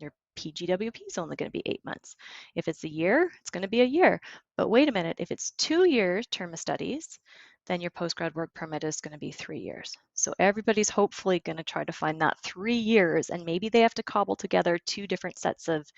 your PGWP is only going to be 8 months. If it's a year, it's going to be a year. But wait a minute, if it's 2 years term of studies, then your postgrad work permit is going to be 3 years. So everybody's hopefully going to try to find that 3 years, and maybe they have to cobble together two different sets of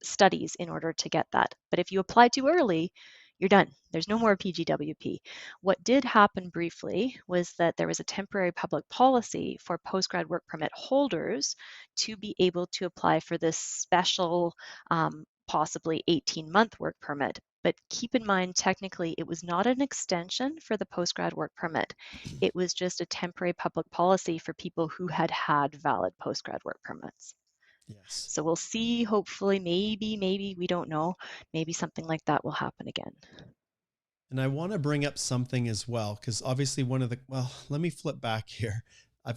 studies in order to get that. But if you apply too early, you're done. There's no more PGWP. What did happen briefly was that there was a temporary public policy for postgrad work permit holders to be able to apply for this special, possibly 18-month work permit But keep in mind, technically, it was not an extension for the post-grad work permit. It was just a temporary public policy for people who had had valid post-grad work permits. Yes. So we'll see, hopefully, maybe, we don't know, maybe something like that will happen again. And I want to bring up something as well, because obviously let me flip back here.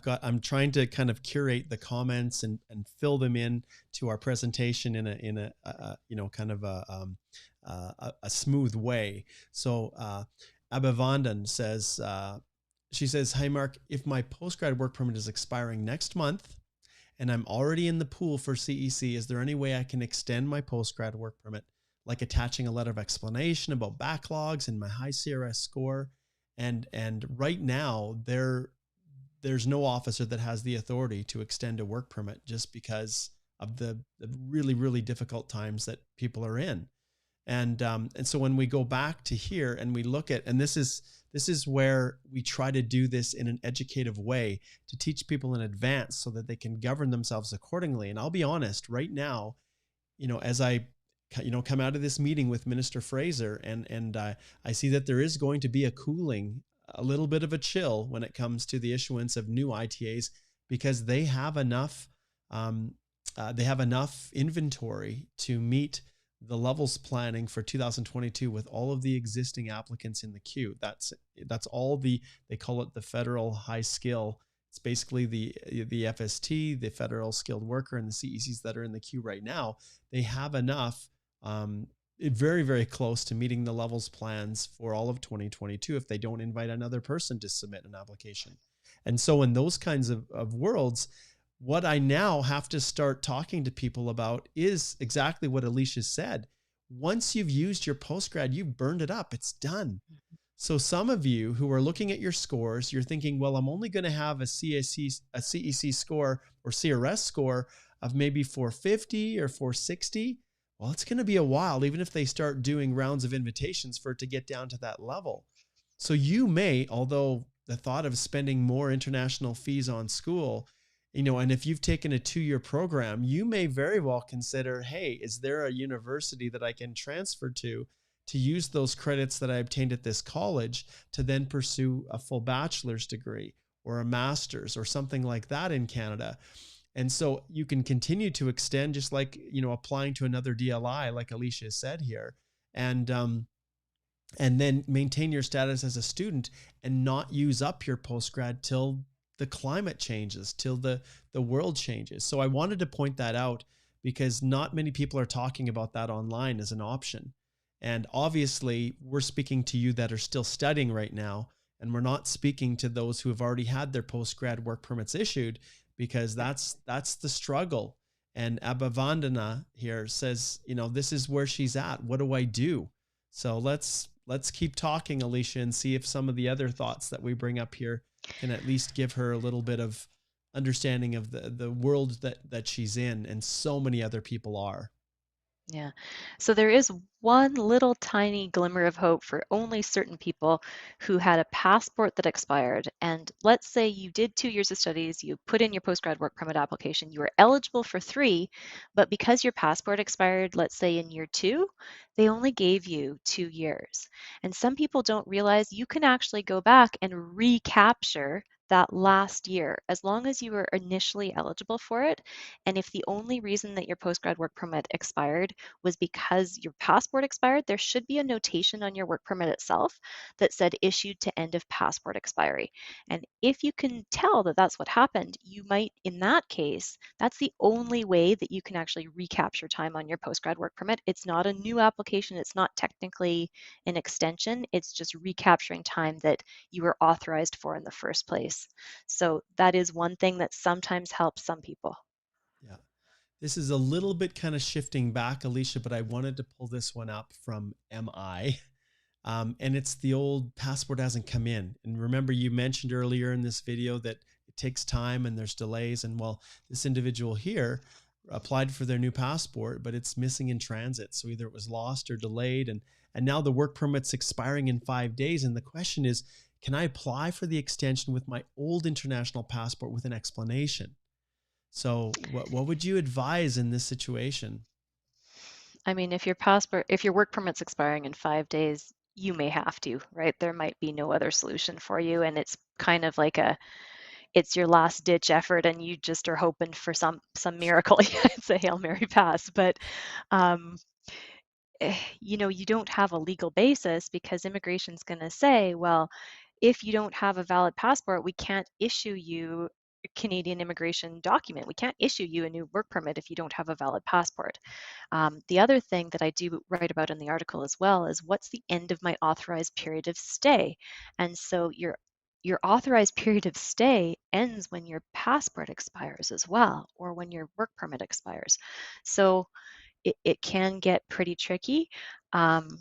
I'm trying to kind of curate the comments and fill them in to our presentation in a kind of a smooth way. So Abivandan says, she says, "Hi Mark, if my postgrad work permit is expiring next month and I'm already in the pool for CEC, is there any way I can extend my postgrad work permit, like attaching a letter of explanation about backlogs and my high CRS score?" And right now there's no officer that has the authority to extend a work permit just because of the really, really difficult times that people are in. And so when we go back to here and we look at, and this is where we try to do this in an educative way to teach people in advance so that they can govern themselves accordingly. And I'll be honest, right now, as I come out of this meeting with Minister Fraser, and I see that there is going to be a cooling, a little bit of a chill when it comes to the issuance of new ITAs, because they have enough inventory to meet the levels planning for 2022 with all of the existing applicants in the queue. That's all they call it the federal high skill. It's basically the FST, the federal skilled worker, and the CECs that are in the queue right now. They have enough, very, very close to meeting the levels plans for all of 2022 if they don't invite another person to submit an application. And so in those kinds of worlds, what I now have to start talking to people about is exactly what Alicia said. Once you've used your postgrad, you've burned it up. It's done. So some of you who are looking at your scores, you're thinking, well, I'm only going to have a CEC score or CRS score of maybe 450 or 460. Well, it's going to be a while, even if they start doing rounds of invitations for it to get down to that level. So you may, although the thought of spending more international fees on school, and if you've taken a 2-year program, you may very well consider, hey, is there a university that I can transfer to use those credits that I obtained at this college to then pursue a full bachelor's degree or a master's or something like that in Canada? And so you can continue to extend, just like, applying to another DLI, like Alicia said here, and then maintain your status as a student and not use up your postgrad till the climate changes, till the world changes. So I wanted to point that out because not many people are talking about that online as an option. And obviously we're speaking to you that are still studying right now, and we're not speaking to those who have already had their postgrad work permits issued, because that's the struggle. And Abhavandana here says, this is where she's at. What do I do? So let's keep talking, Alicia, and see if some of the other thoughts that we bring up here can at least give her a little bit of understanding of the world that she's in, and so many other people are. Yeah. So there is one little tiny glimmer of hope for only certain people who had a passport that expired. And let's say you did 2 years of studies, you put in your postgrad work permit application, you were eligible for 3, but because your passport expired, let's say in year 2, they only gave you 2 years. And some people don't realize you can actually go back and recapture that last year as long as you were initially eligible for it. And if the only reason that your postgrad work permit expired was because your passport expired, there should be a notation on your work permit itself that said issued to end of passport expiry. And if you can tell that that's what happened, you might, in that case, that's the only way that you can actually recapture time on your postgrad work permit. It's not a new application. It's not technically an extension. It's just recapturing time that you were authorized for in the first place. So that is one thing that sometimes helps some people. Yeah. This is a little bit kind of shifting back, Alicia, but I wanted to pull this one up from MI. And it's the old passport hasn't come in. And remember, you mentioned earlier in this video that it takes time and there's delays. And well, this individual here applied for their new passport, but it's missing in transit. So either it was lost or delayed. And now the work permit's expiring in 5 days. And the question is, can I apply for the extension with my old international passport with an explanation? So what would you advise in this situation? I mean, if your work permit's expiring in 5 days, you may have to, right? There might be no other solution for you, and it's kind of like it's your last ditch effort, and you just are hoping for some miracle. It's a Hail Mary pass, but um, you don't have a legal basis because immigration's going to say, well, if you don't have a valid passport, we can't issue you a Canadian immigration document. We can't issue you a new work permit if you don't have a valid passport. The other thing that I do write about in the article as well is what's the end of my authorized period of stay? And so your authorized period of stay ends when your passport expires as well, or when your work permit expires. So it can get pretty tricky. Um,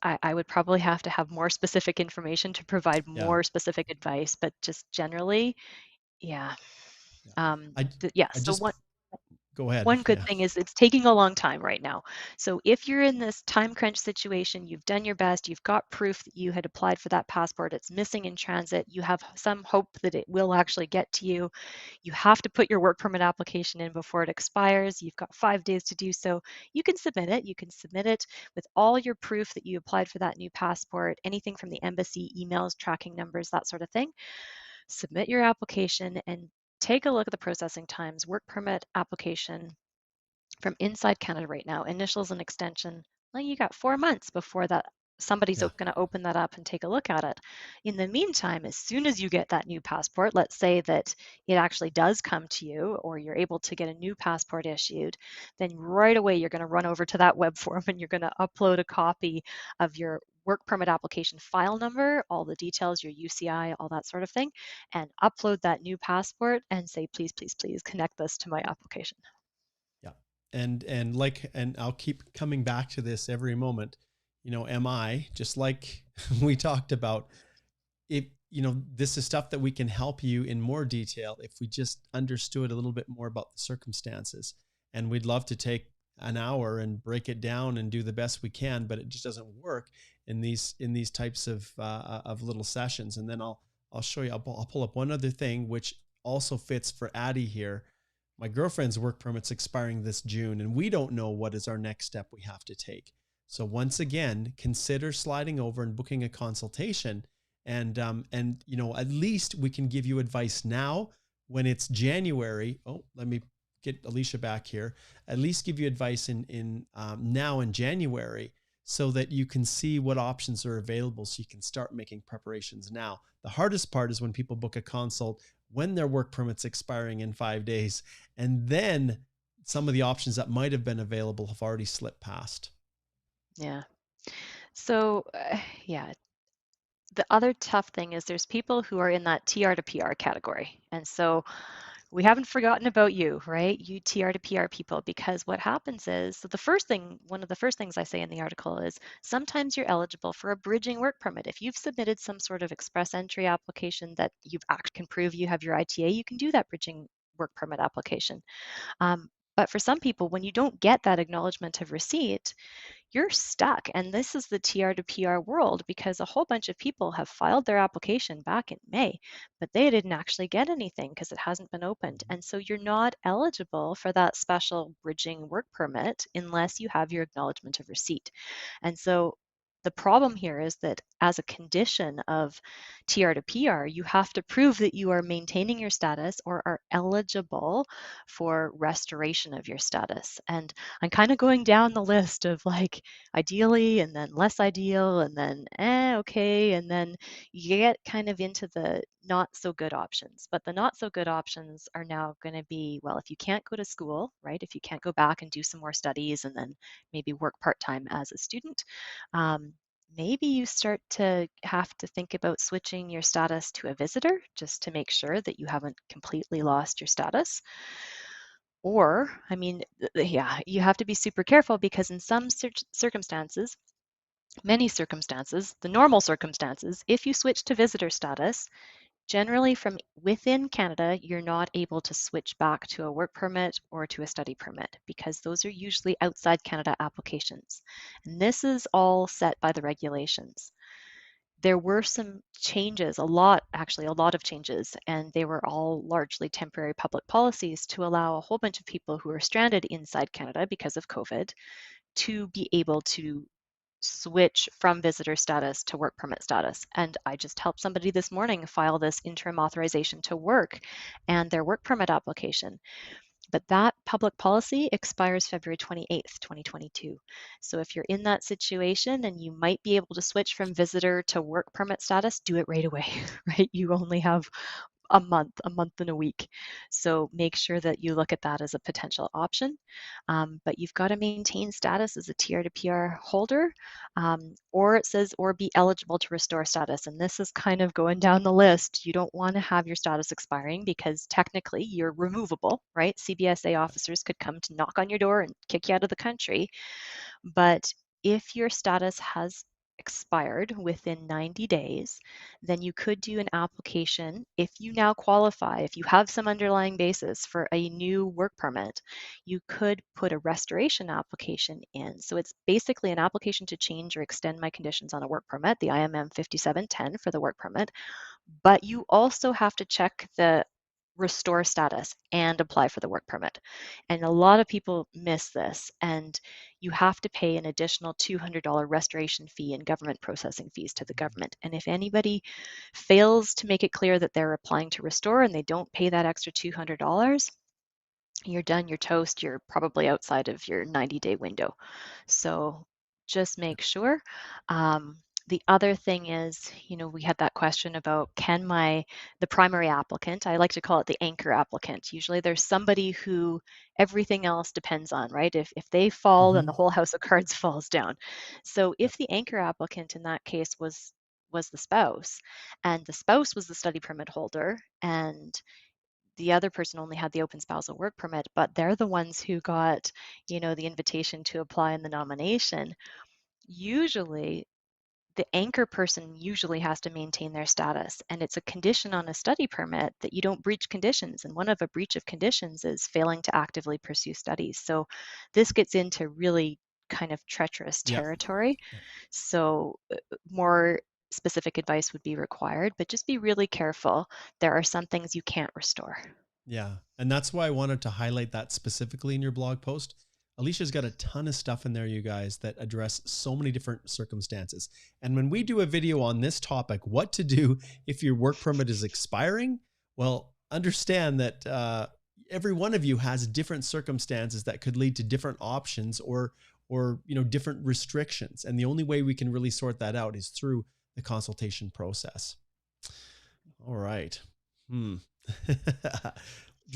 I would probably have to have more specific information to provide Yeah. more specific advice, but just generally, yeah. Yeah. I Yeah. I So just one go ahead. one good Yeah. thing is it's taking a long time right now. So if you're in this time crunch situation, you've done your best, you've got proof that you had applied for that passport, it's missing in transit, you have some hope that it will actually get to you. You have to put your work permit application in before it expires. You've got 5 days to do so. You can submit it. You can submit it with all your proof that you applied for that new passport, anything from the embassy, emails, tracking numbers, that sort of thing. Submit your application and take a look at the processing times. Work permit application from inside Canada right now, initials and extension, well, you got 4 months before that somebody's Yeah. going to open that up and take a look at it. In the meantime, as soon as you get that new passport, let's say that it actually does come to you or you're able to get a new passport issued, then right away you're going to run over to that web form and you're going to upload a copy of your work permit application file number, all the details, your UCI, all that sort of thing, and upload that new passport and say, please, please, please connect this to my application. Yeah. And I'll keep coming back to this every moment. Am I just like we talked about, if this is stuff that we can help you in more detail if we just understood a little bit more about the circumstances. And we'd love to take an hour and break it down and do the best we can, but it just doesn't work in these types of little sessions. And then I'll show you. I'll pull up one other thing which also fits for Addie here. My girlfriend's work permit's expiring this June, and we don't know what is our next step we have to take. So once again, consider sliding over and booking a consultation. And at least we can give you advice now when it's January. Oh, let me get Alicia back here. At least give you advice in now in January, so that you can see what options are available, so you can start making preparations now. The hardest part is when people book a consult when their work permit's expiring in 5 days, and then some of the options that might have been available have already slipped past. Yeah. So, yeah, the other tough thing is there's people who are in that TR to PR category. And so we haven't forgotten about you, right? You TR to PR people, because what happens is, so one of the first things I say in the article is sometimes you're eligible for a bridging work permit. If you've submitted some sort of express entry application that you've actually can prove you have your ITA, you can do that bridging work permit application. But for some people, when you don't get that acknowledgement of receipt, you're stuck. And this is the TR to PR world, because a whole bunch of people have filed their application back in May, but they didn't actually get anything because it hasn't been opened. And so you're not eligible for that special bridging work permit unless you have your acknowledgement of receipt. And so the problem here is that as a condition of TR to PR, you have to prove that you are maintaining your status or are eligible for restoration of your status. And I'm kind of going down the list of like ideally and then less ideal and then okay, and then you get kind of into the not so good options. But the not so good options are now going to be, well, if you can't go to school, right, if you can't go back and do some more studies and then maybe work part-time as a student, maybe you start to have to think about switching your status to a visitor just to make sure that you haven't completely lost your status. Or, I mean, yeah, you have to be super careful because in some circumstances, many circumstances, the normal circumstances, if you switch to visitor status, generally from within Canada, you're not able to switch back to a work permit or to a study permit because those are usually outside Canada applications. And this is all set by the regulations. there were some changes, a lot, actually, a lot of changes, and they were all largely temporary public policies to allow a whole bunch of people who are stranded inside Canada because of COVID to be able to switch from visitor status to work permit status. And I just helped somebody this morning file this interim authorization to work and their work permit application. But that public policy expires February 28th, 2022. So if you're in that situation and you might be able to switch from visitor to work permit status, do it right away, right? You only have a month and a week. So make sure that you look at that as a potential option. But you've got to maintain status as a TR to PR holder, or it says, or be eligible to restore status. And this is kind of going down the list. You don't want to have your status expiring because technically you're removable, right? CBSA officers could come to knock on your door and kick you out of the country. But if your status has expired within 90 days, then you could do an application. If you now qualify, if you have some underlying basis for a new work permit, you could put a restoration application in. So it's basically an application to change or extend my conditions on a work permit, the IMM 5710 for the work permit, but you also have to check the restore status and apply for the work permit. And a lot of people miss this, and you have to pay an additional $200 restoration fee and government processing fees to the government. And if anybody fails to make it clear that they're applying to restore and they don't pay that extra $200, you're done, you're toast, you're probably outside of your 90-day window. So just make sure. The other thing is, we had that question about the primary applicant, I like to call it the anchor applicant. Usually there's somebody who everything else depends on, right? If they fall, then the whole house of cards falls down. So if the anchor applicant in that case was the spouse, and the spouse was the study permit holder, and the other person only had the open spousal work permit, but they're the ones who got, the invitation to apply in the nomination. Usually, the anchor person usually has to maintain their status, and it's a condition on a study permit that you don't breach conditions. And one of a breach of conditions is failing to actively pursue studies. So this gets into really kind of treacherous territory. So more specific advice would be required, but just be really careful. There are some things you can't restore. Yeah. And that's why I wanted to highlight that specifically in your blog post. Alicia's got a ton of stuff in there, you guys, that address so many different circumstances. And when we do a video on this topic, what to do if your work permit is expiring, well, understand that every one of you has different circumstances that could lead to different options or different restrictions. And the only way we can really sort that out is through the consultation process. All right. Do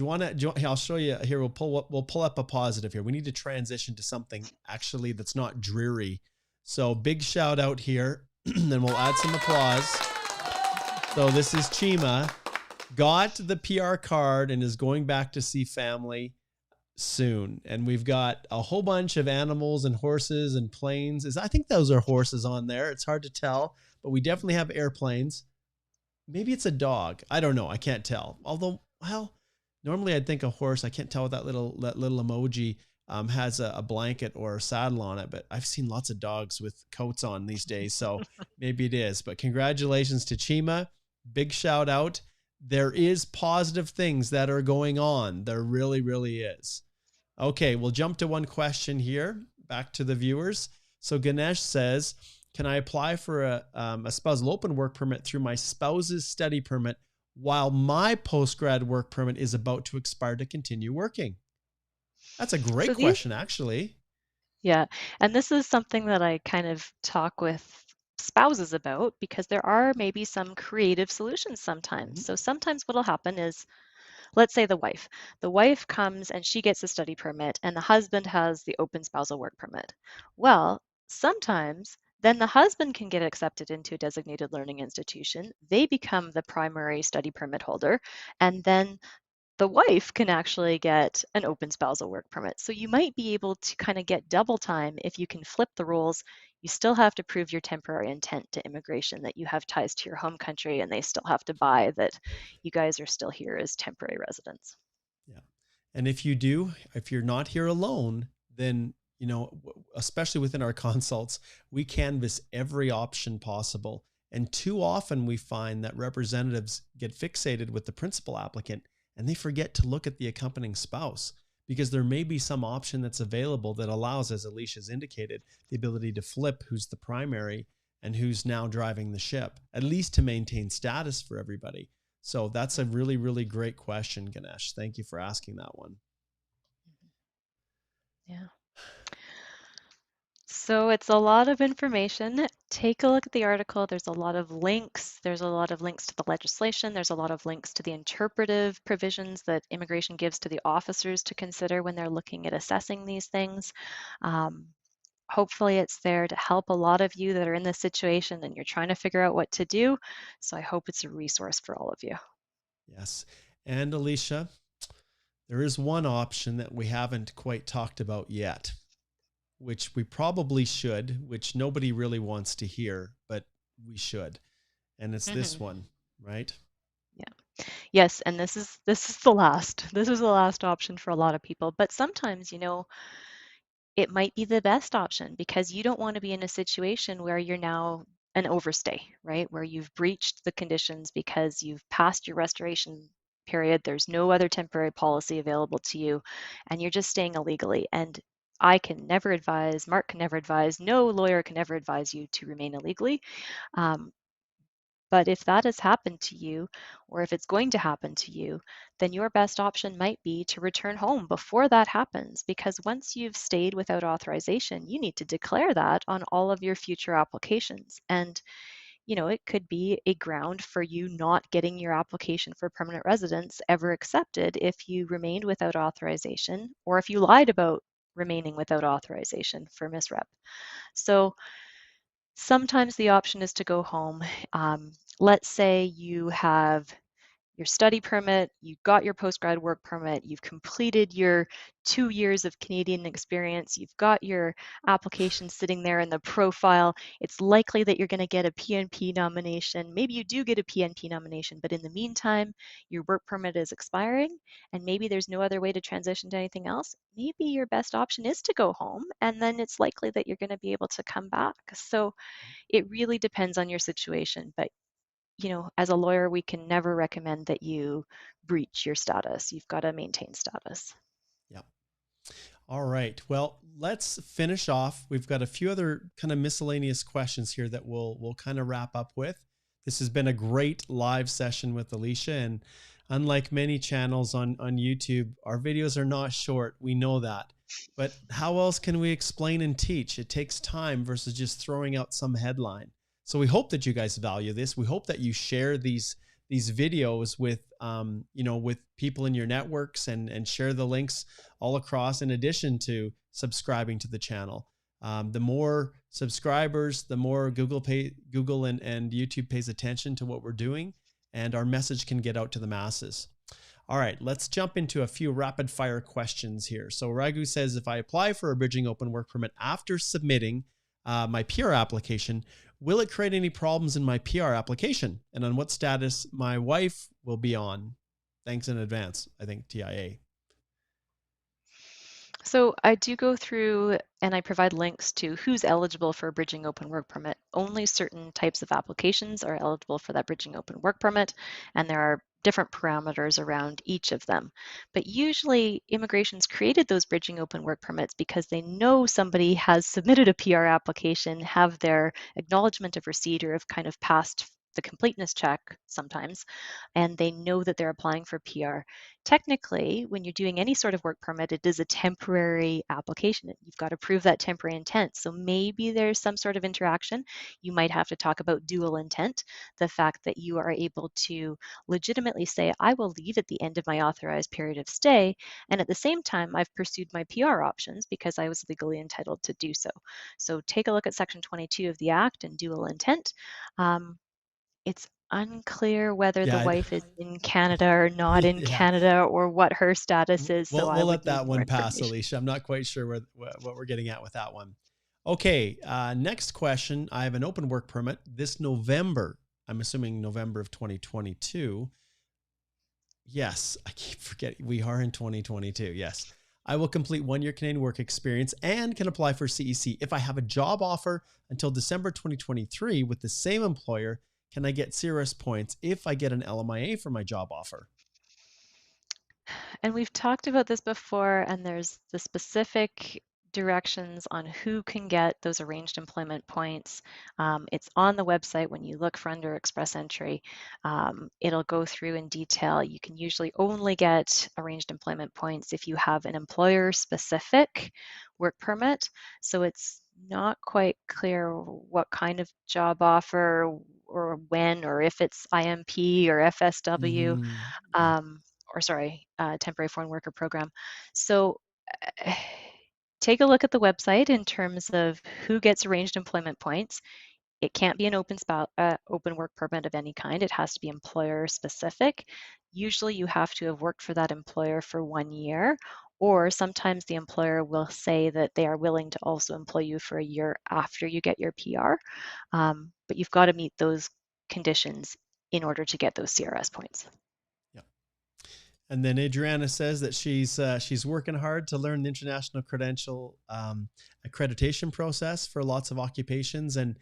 you want to, I'll show you here. We'll pull up a positive here. We need to transition to something actually that's not dreary. So big shout out here. Then we'll add some applause. So this is Chima, got the PR card and is going back to see family soon. And we've got a whole bunch of animals and horses and planes. I think those are horses on there. It's hard to tell, but we definitely have airplanes. Maybe it's a dog. I don't know. I can't tell. Although, well, normally I'd think a horse. I can't tell what that little emoji has a blanket or a saddle on it, but I've seen lots of dogs with coats on these days. So maybe it is, but congratulations to Chima. Big shout out. There is positive things that are going on. There really, really is. Okay. We'll jump to one question here. Back to the viewers. So Ganesh says, can I apply for a Spuzzle open work permit through my spouse's study permit while my post-grad work permit is about to expire to continue working? That's a great question, actually. Yeah. And this is something that I kind of talk with spouses about because there are maybe some creative solutions sometimes. So sometimes what'll happen is, let's say the wife comes and she gets a study permit and the husband has the open spousal work permit. Well, sometimes then the husband can get accepted into a designated learning institution. They become the primary study permit holder, and then the wife can actually get an open spousal work permit. So you might be able to kind of get double time if you can flip the roles. You still have to prove your temporary intent to immigration, that you have ties to your home country, and they still have to buy that you guys are still here as temporary residents. Yeah. And if you're not here alone, then, especially within our consults, we canvass every option possible. And too often we find that representatives get fixated with the principal applicant and they forget to look at the accompanying spouse, because there may be some option that's available that allows, as Alicia's indicated, the ability to flip who's the primary and who's now driving the ship, at least to maintain status for everybody. So that's a really, really great question, Ganesh. Thank you for asking that one. Yeah. So it's a lot of information. Take a look at the article. There's a lot of links. There's a lot of links to the legislation. There's a lot of links to the interpretive provisions that immigration gives to the officers to consider when they're looking at assessing these things. Hopefully it's there to help a lot of you that are in this situation and you're trying to figure out what to do. So I hope it's a resource for all of you. Yes. And Alicia, there is one option that we haven't quite talked about yet, which we probably should, which nobody really wants to hear, but we should. And it's this one, right? Yeah. Yes, and this is the last. This is the last option for a lot of people. But sometimes, it might be the best option because you don't want to be in a situation where you're now an overstay, right? Where you've breached the conditions because you've passed your restoration period. There's no other temporary policy available to you, and you're just staying illegally. And I can never advise, Mark can never advise, no lawyer can ever advise you to remain illegally. But if that has happened to you, or if it's going to happen to you, then your best option might be to return home before that happens, because once you've stayed without authorization, you need to declare that on all of your future applications. And, it could be a ground for you not getting your application for permanent residence ever accepted if you remained without authorization, or if you lied about remaining without authorization for misrep. So sometimes the option is to go home. Let's say you have your study permit, you got your post-grad work permit, you've completed your 2 years of Canadian experience, you've got your application sitting there in the profile. It's likely that you're going to get a PNP nomination. Maybe you do get a PNP nomination, but in the meantime, your work permit is expiring, and maybe there's no other way to transition to anything else. Maybe your best option is to go home, and then it's likely that you're going to be able to come back. So it really depends on your situation, but as a lawyer, we can never recommend that you breach your status. You've got to maintain status. Yeah. All right. Well, let's finish off. We've got a few other kind of miscellaneous questions here that we'll kind of wrap up with. This has been a great live session with Alicia, and unlike many channels on YouTube, our videos are not short. We know that. But how else can we explain and teach? It takes time versus just throwing out some headline. So we hope that you guys value this. We hope that you share these videos with with people in your networks and share the links all across, in addition to subscribing to the channel. The more subscribers, the more Google and YouTube pays attention to what we're doing, and our message can get out to the masses. All right, let's jump into a few rapid fire questions here. So Raghu says, if I apply for a bridging open work permit after submitting my PR application, will it create any problems in my PR application? And on what status my wife will be on? Thanks in advance. I think TIA. So I do go through and I provide links to who's eligible for a bridging open work permit. Only certain types of applications are eligible for that bridging open work permit, and there are different parameters around each of them. But usually immigration's created those bridging open work permits because they know somebody has submitted a PR application, have their acknowledgement of receipt, or have kind of passed the completeness check sometimes, and they know that they're applying for PR. Technically, when you're doing any sort of work permit, it is a temporary application. You've got to prove that temporary intent. So maybe there's some sort of interaction. You might have to talk about dual intent, the fact that you are able to legitimately say, I will leave at the end of my authorized period of stay, and at the same time, I've pursued my PR options because I was legally entitled to do so. So take a look at Section 22 of the Act and dual intent. It's unclear whether the wife is in Canada or not in Canada, or what her status is. So we'll let would that need more one pass, information. Alicia. I'm not quite sure what we're getting at with that one. Okay, next question. I have an open work permit this November. I'm assuming November of 2022. Yes, I keep forgetting. We are in 2022. Yes. I will complete 1 year Canadian work experience and can apply for CEC. If I have a job offer until December 2023 with the same employer, can I get CRS points if I get an LMIA for my job offer? And we've talked about this before, and there's the specific directions on who can get those arranged employment points. It's on the website when you look for under Express Entry. It'll go through in detail. You can usually only get arranged employment points if you have an employer-specific work permit. So it's not quite clear what kind of job offer or when, or if it's IMP or FSW. Yeah. Or sorry, temporary foreign worker program. So take a look at the website in terms of who gets arranged employment points. It can't be an open work permit of any kind. It has to be employer specific. Usually you have to have worked for that employer for 1 year, or sometimes the employer will say that they are willing to also employ you for a year after you get your PR. But you've got to meet those conditions in order to get those CRS points. And then Adriana says that she's working hard to learn the international credential accreditation process for lots of occupations, and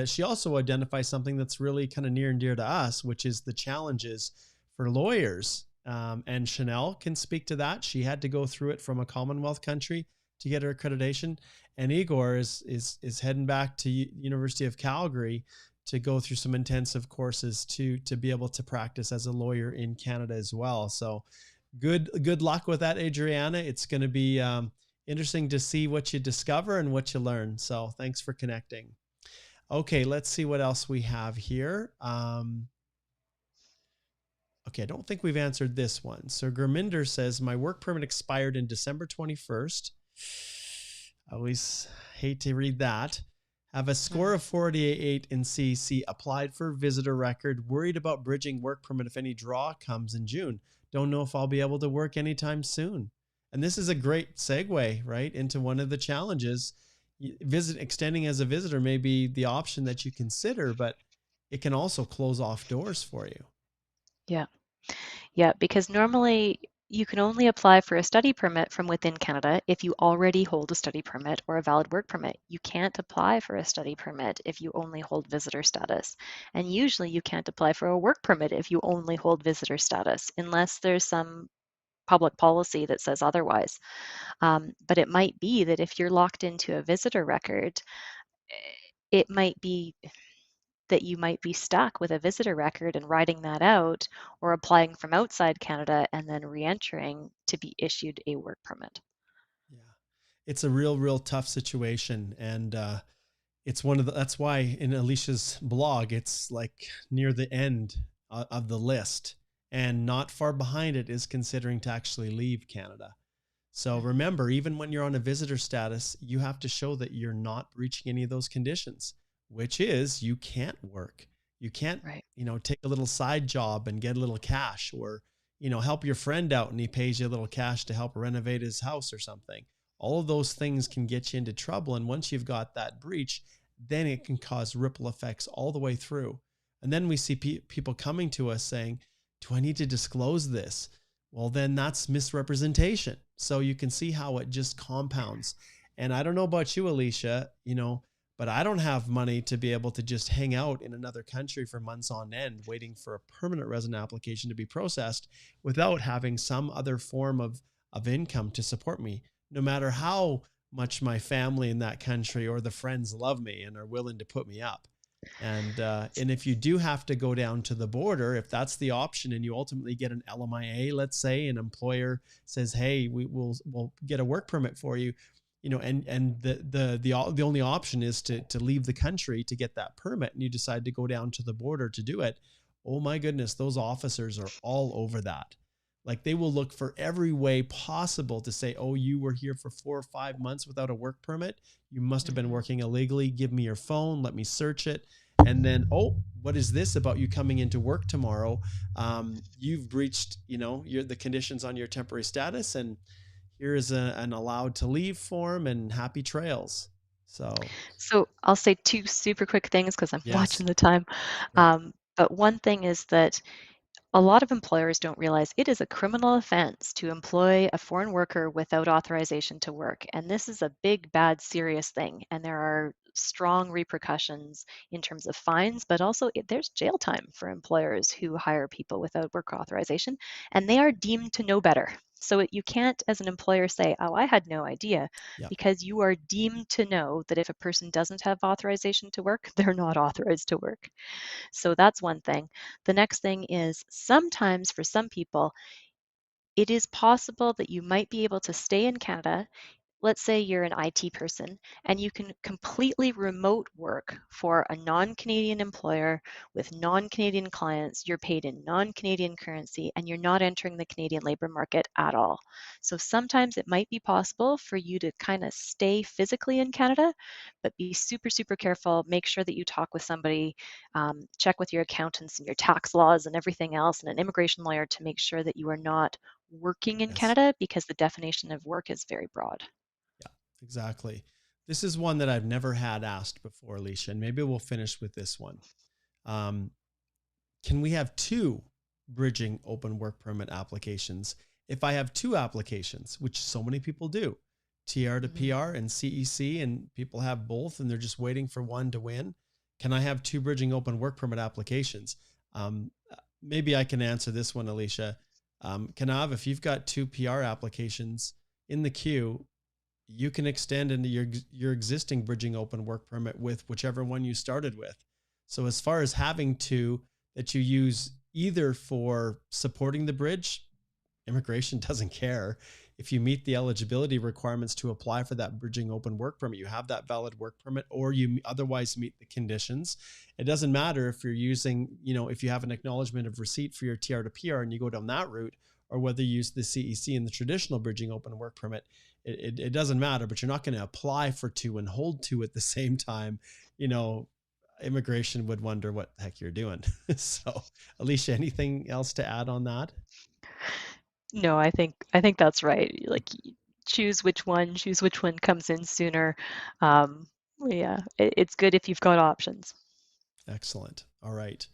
she also identifies something that's really kind of near and dear to us, which is the challenges for lawyers. And Chanel can speak to that. She had to go through it from a Commonwealth country to get her accreditation, and Igor is heading back to University of Calgary to go through some intensive courses to be able to practice as a lawyer in Canada as well. So good luck with that, Adriana. It's going to be interesting to see what you discover and what you learn. So thanks for connecting. Okay, let's see what else we have here. Okay, I don't think we've answered this one. So Gurminder says, my work permit expired in December 21st. I always hate to read that. Have a score of 48 in CEC, applied for visitor record, worried about bridging work permit if any draw comes in June. Don't know if I'll be able to work anytime soon. And this is a great segue, right, into one of the challenges. Extending as a visitor may be the option that you consider, but it can also close off doors for you. Yeah, because normally you can only apply for a study permit from within Canada if you already hold a study permit or a valid work permit. You can't apply for a study permit if you only hold visitor status. And usually you can't apply for a work permit if you only hold visitor status, unless there's some public policy that says otherwise. But it might be that if you're locked into a visitor record, it might be that you might be stuck with a visitor record and writing that out, or applying from outside Canada and then re-entering to be issued a work permit. Yeah, it's a real tough situation. And it's that's why in Alicia's blog, it's like near the end of the list, and not far behind it is considering to actually leave Canada. So remember, even when you're on a visitor status, you have to show that you're not breaching any of those conditions, which is you can't work. You can't, Right. take a little side job and get a little cash, or, help your friend out and he pays you a little cash to help renovate his house or something. All of those things can get you into trouble. And once you've got that breach, then it can cause ripple effects all the way through. And then we see people coming to us saying, do I need to disclose this? Well, then that's misrepresentation. So you can see how it just compounds. And I don't know about you, Alicia, but I don't have money to be able to just hang out in another country for months on end, waiting for a permanent resident application to be processed without having some other form of income to support me, no matter how much my family in that country or the friends love me and are willing to put me up. And if you do have to go down to the border, if that's the option, and you ultimately get an LMIA, let's say an employer says, hey, we'll get a work permit for you, and the only option is to leave the country to get that permit, and you decide to go down to the border to do it. Oh my goodness, those officers are all over that. Like, they will look for every way possible to say, oh, you were here for 4 or 5 months without a work permit. You must have been working illegally. Give me your phone. Let me search it. And then, oh, what is this about you coming into work tomorrow? You've breached, the conditions on your temporary status, and here is an allowed to leave form, and happy trails. So I'll say two super quick things because I'm yes. watching the time. Right. But one thing is that A lot of employers don't realize it is a criminal offense to employ a foreign worker without authorization to work. And this is a big, bad, serious thing. And there are strong repercussions in terms of fines, but also there's jail time for employers who hire people without work authorization, and they are deemed to know better. So you can't, as an employer, say, oh, I had no idea, Yeah. because you are deemed to know that if a person doesn't have authorization to work, they're not authorized to work. So that's one thing. The next thing is sometimes for some people, it is possible that you might be able to stay in Canada. Let's say you're an IT person and you can completely remote work for a non-Canadian employer with non-Canadian clients. You're paid in non-Canadian currency and you're not entering the Canadian labor market at all. So sometimes it might be possible for you to kind of stay physically in Canada, but be super, super careful. Make sure that you talk with somebody, check with your accountants and your tax laws and everything else, and an immigration lawyer to make sure that you are not working in Yes. Canada, because the definition of work is very broad. Yeah, exactly. This is one that I've never had asked before, Alicia, and maybe we'll finish with this one. Can we have 2 bridging open work permit applications? If I have 2 applications, which so many people do, TR to PR and CEC, and people have both and they're just waiting for one to win, can I have 2 bridging open work permit applications? Maybe I can answer this one, Alicia. Kanav, if you've got 2 PR applications in the queue, you can extend into your existing bridging open work permit with whichever one you started with. So as far as having 2 that you use either for supporting the bridge, immigration doesn't care. If you meet the eligibility requirements to apply for that bridging open work permit, you have that valid work permit, or you otherwise meet the conditions. It doesn't matter if you're using, if you have an acknowledgement of receipt for your TR to PR and you go down that route, or whether you use the CEC and the traditional bridging open work permit. It doesn't matter, but you're not going to apply for 2 and hold 2 at the same time. Immigration would wonder what the heck you're doing. So, Alicia, anything else to add on that? No, I think that's right. Like, choose which one comes in sooner. Yeah, it's good if you've got options. Excellent. All right.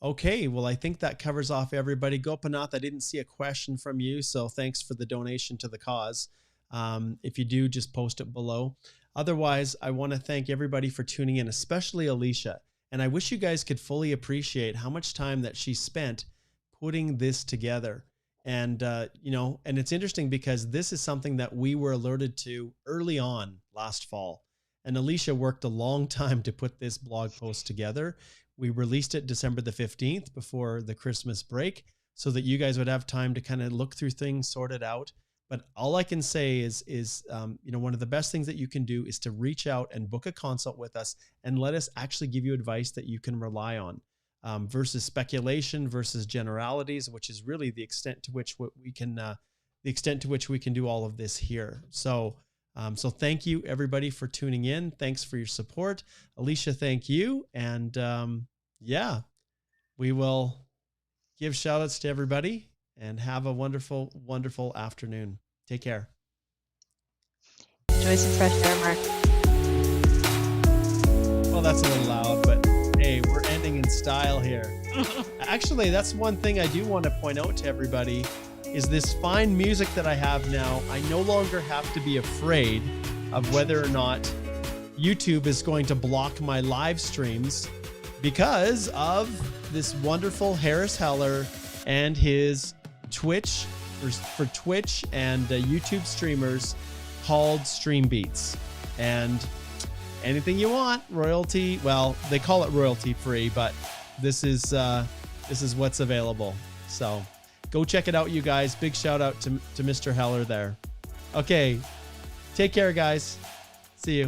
Okay, well, I think that covers off everybody. Gopinath, I didn't see a question from you, so thanks for the donation to the cause. If you do, just post it below. Otherwise, I want to thank everybody for tuning in, especially Alicia. And I wish you guys could fully appreciate how much time that she spent putting this together. And, and it's interesting because this is something that we were alerted to early on last fall. And Alicia worked a long time to put this blog post together. We released it December the 15th before the Christmas break so that you guys would have time to kind of look through things, sort it out. But all I can say is one of the best things that you can do is to reach out and book a consult with us and let us actually give you advice that you can rely on, versus speculation versus generalities, which is really the extent to which we can do all of this here. So thank you everybody for tuning in. Thanks for your support. Alicia, thank you. And we will give shout outs to everybody and have a wonderful, wonderful afternoon. Take care. Enjoy some fresh air, Mark. Well, that's a little loud, but hey, we're ending in style here. Actually, that's one thing I do want to point out to everybody is this fine music that I have now. I no longer have to be afraid of whether or not YouTube is going to block my live streams because of this wonderful Harris Heller and his Twitch for Twitch and YouTube streamers called Stream Beats. And anything you want, royalty, well, they call it royalty free, but this is what's available. So go check it out, you guys. Big shout out to Mr. Heller there. Okay. Take care, guys. See you.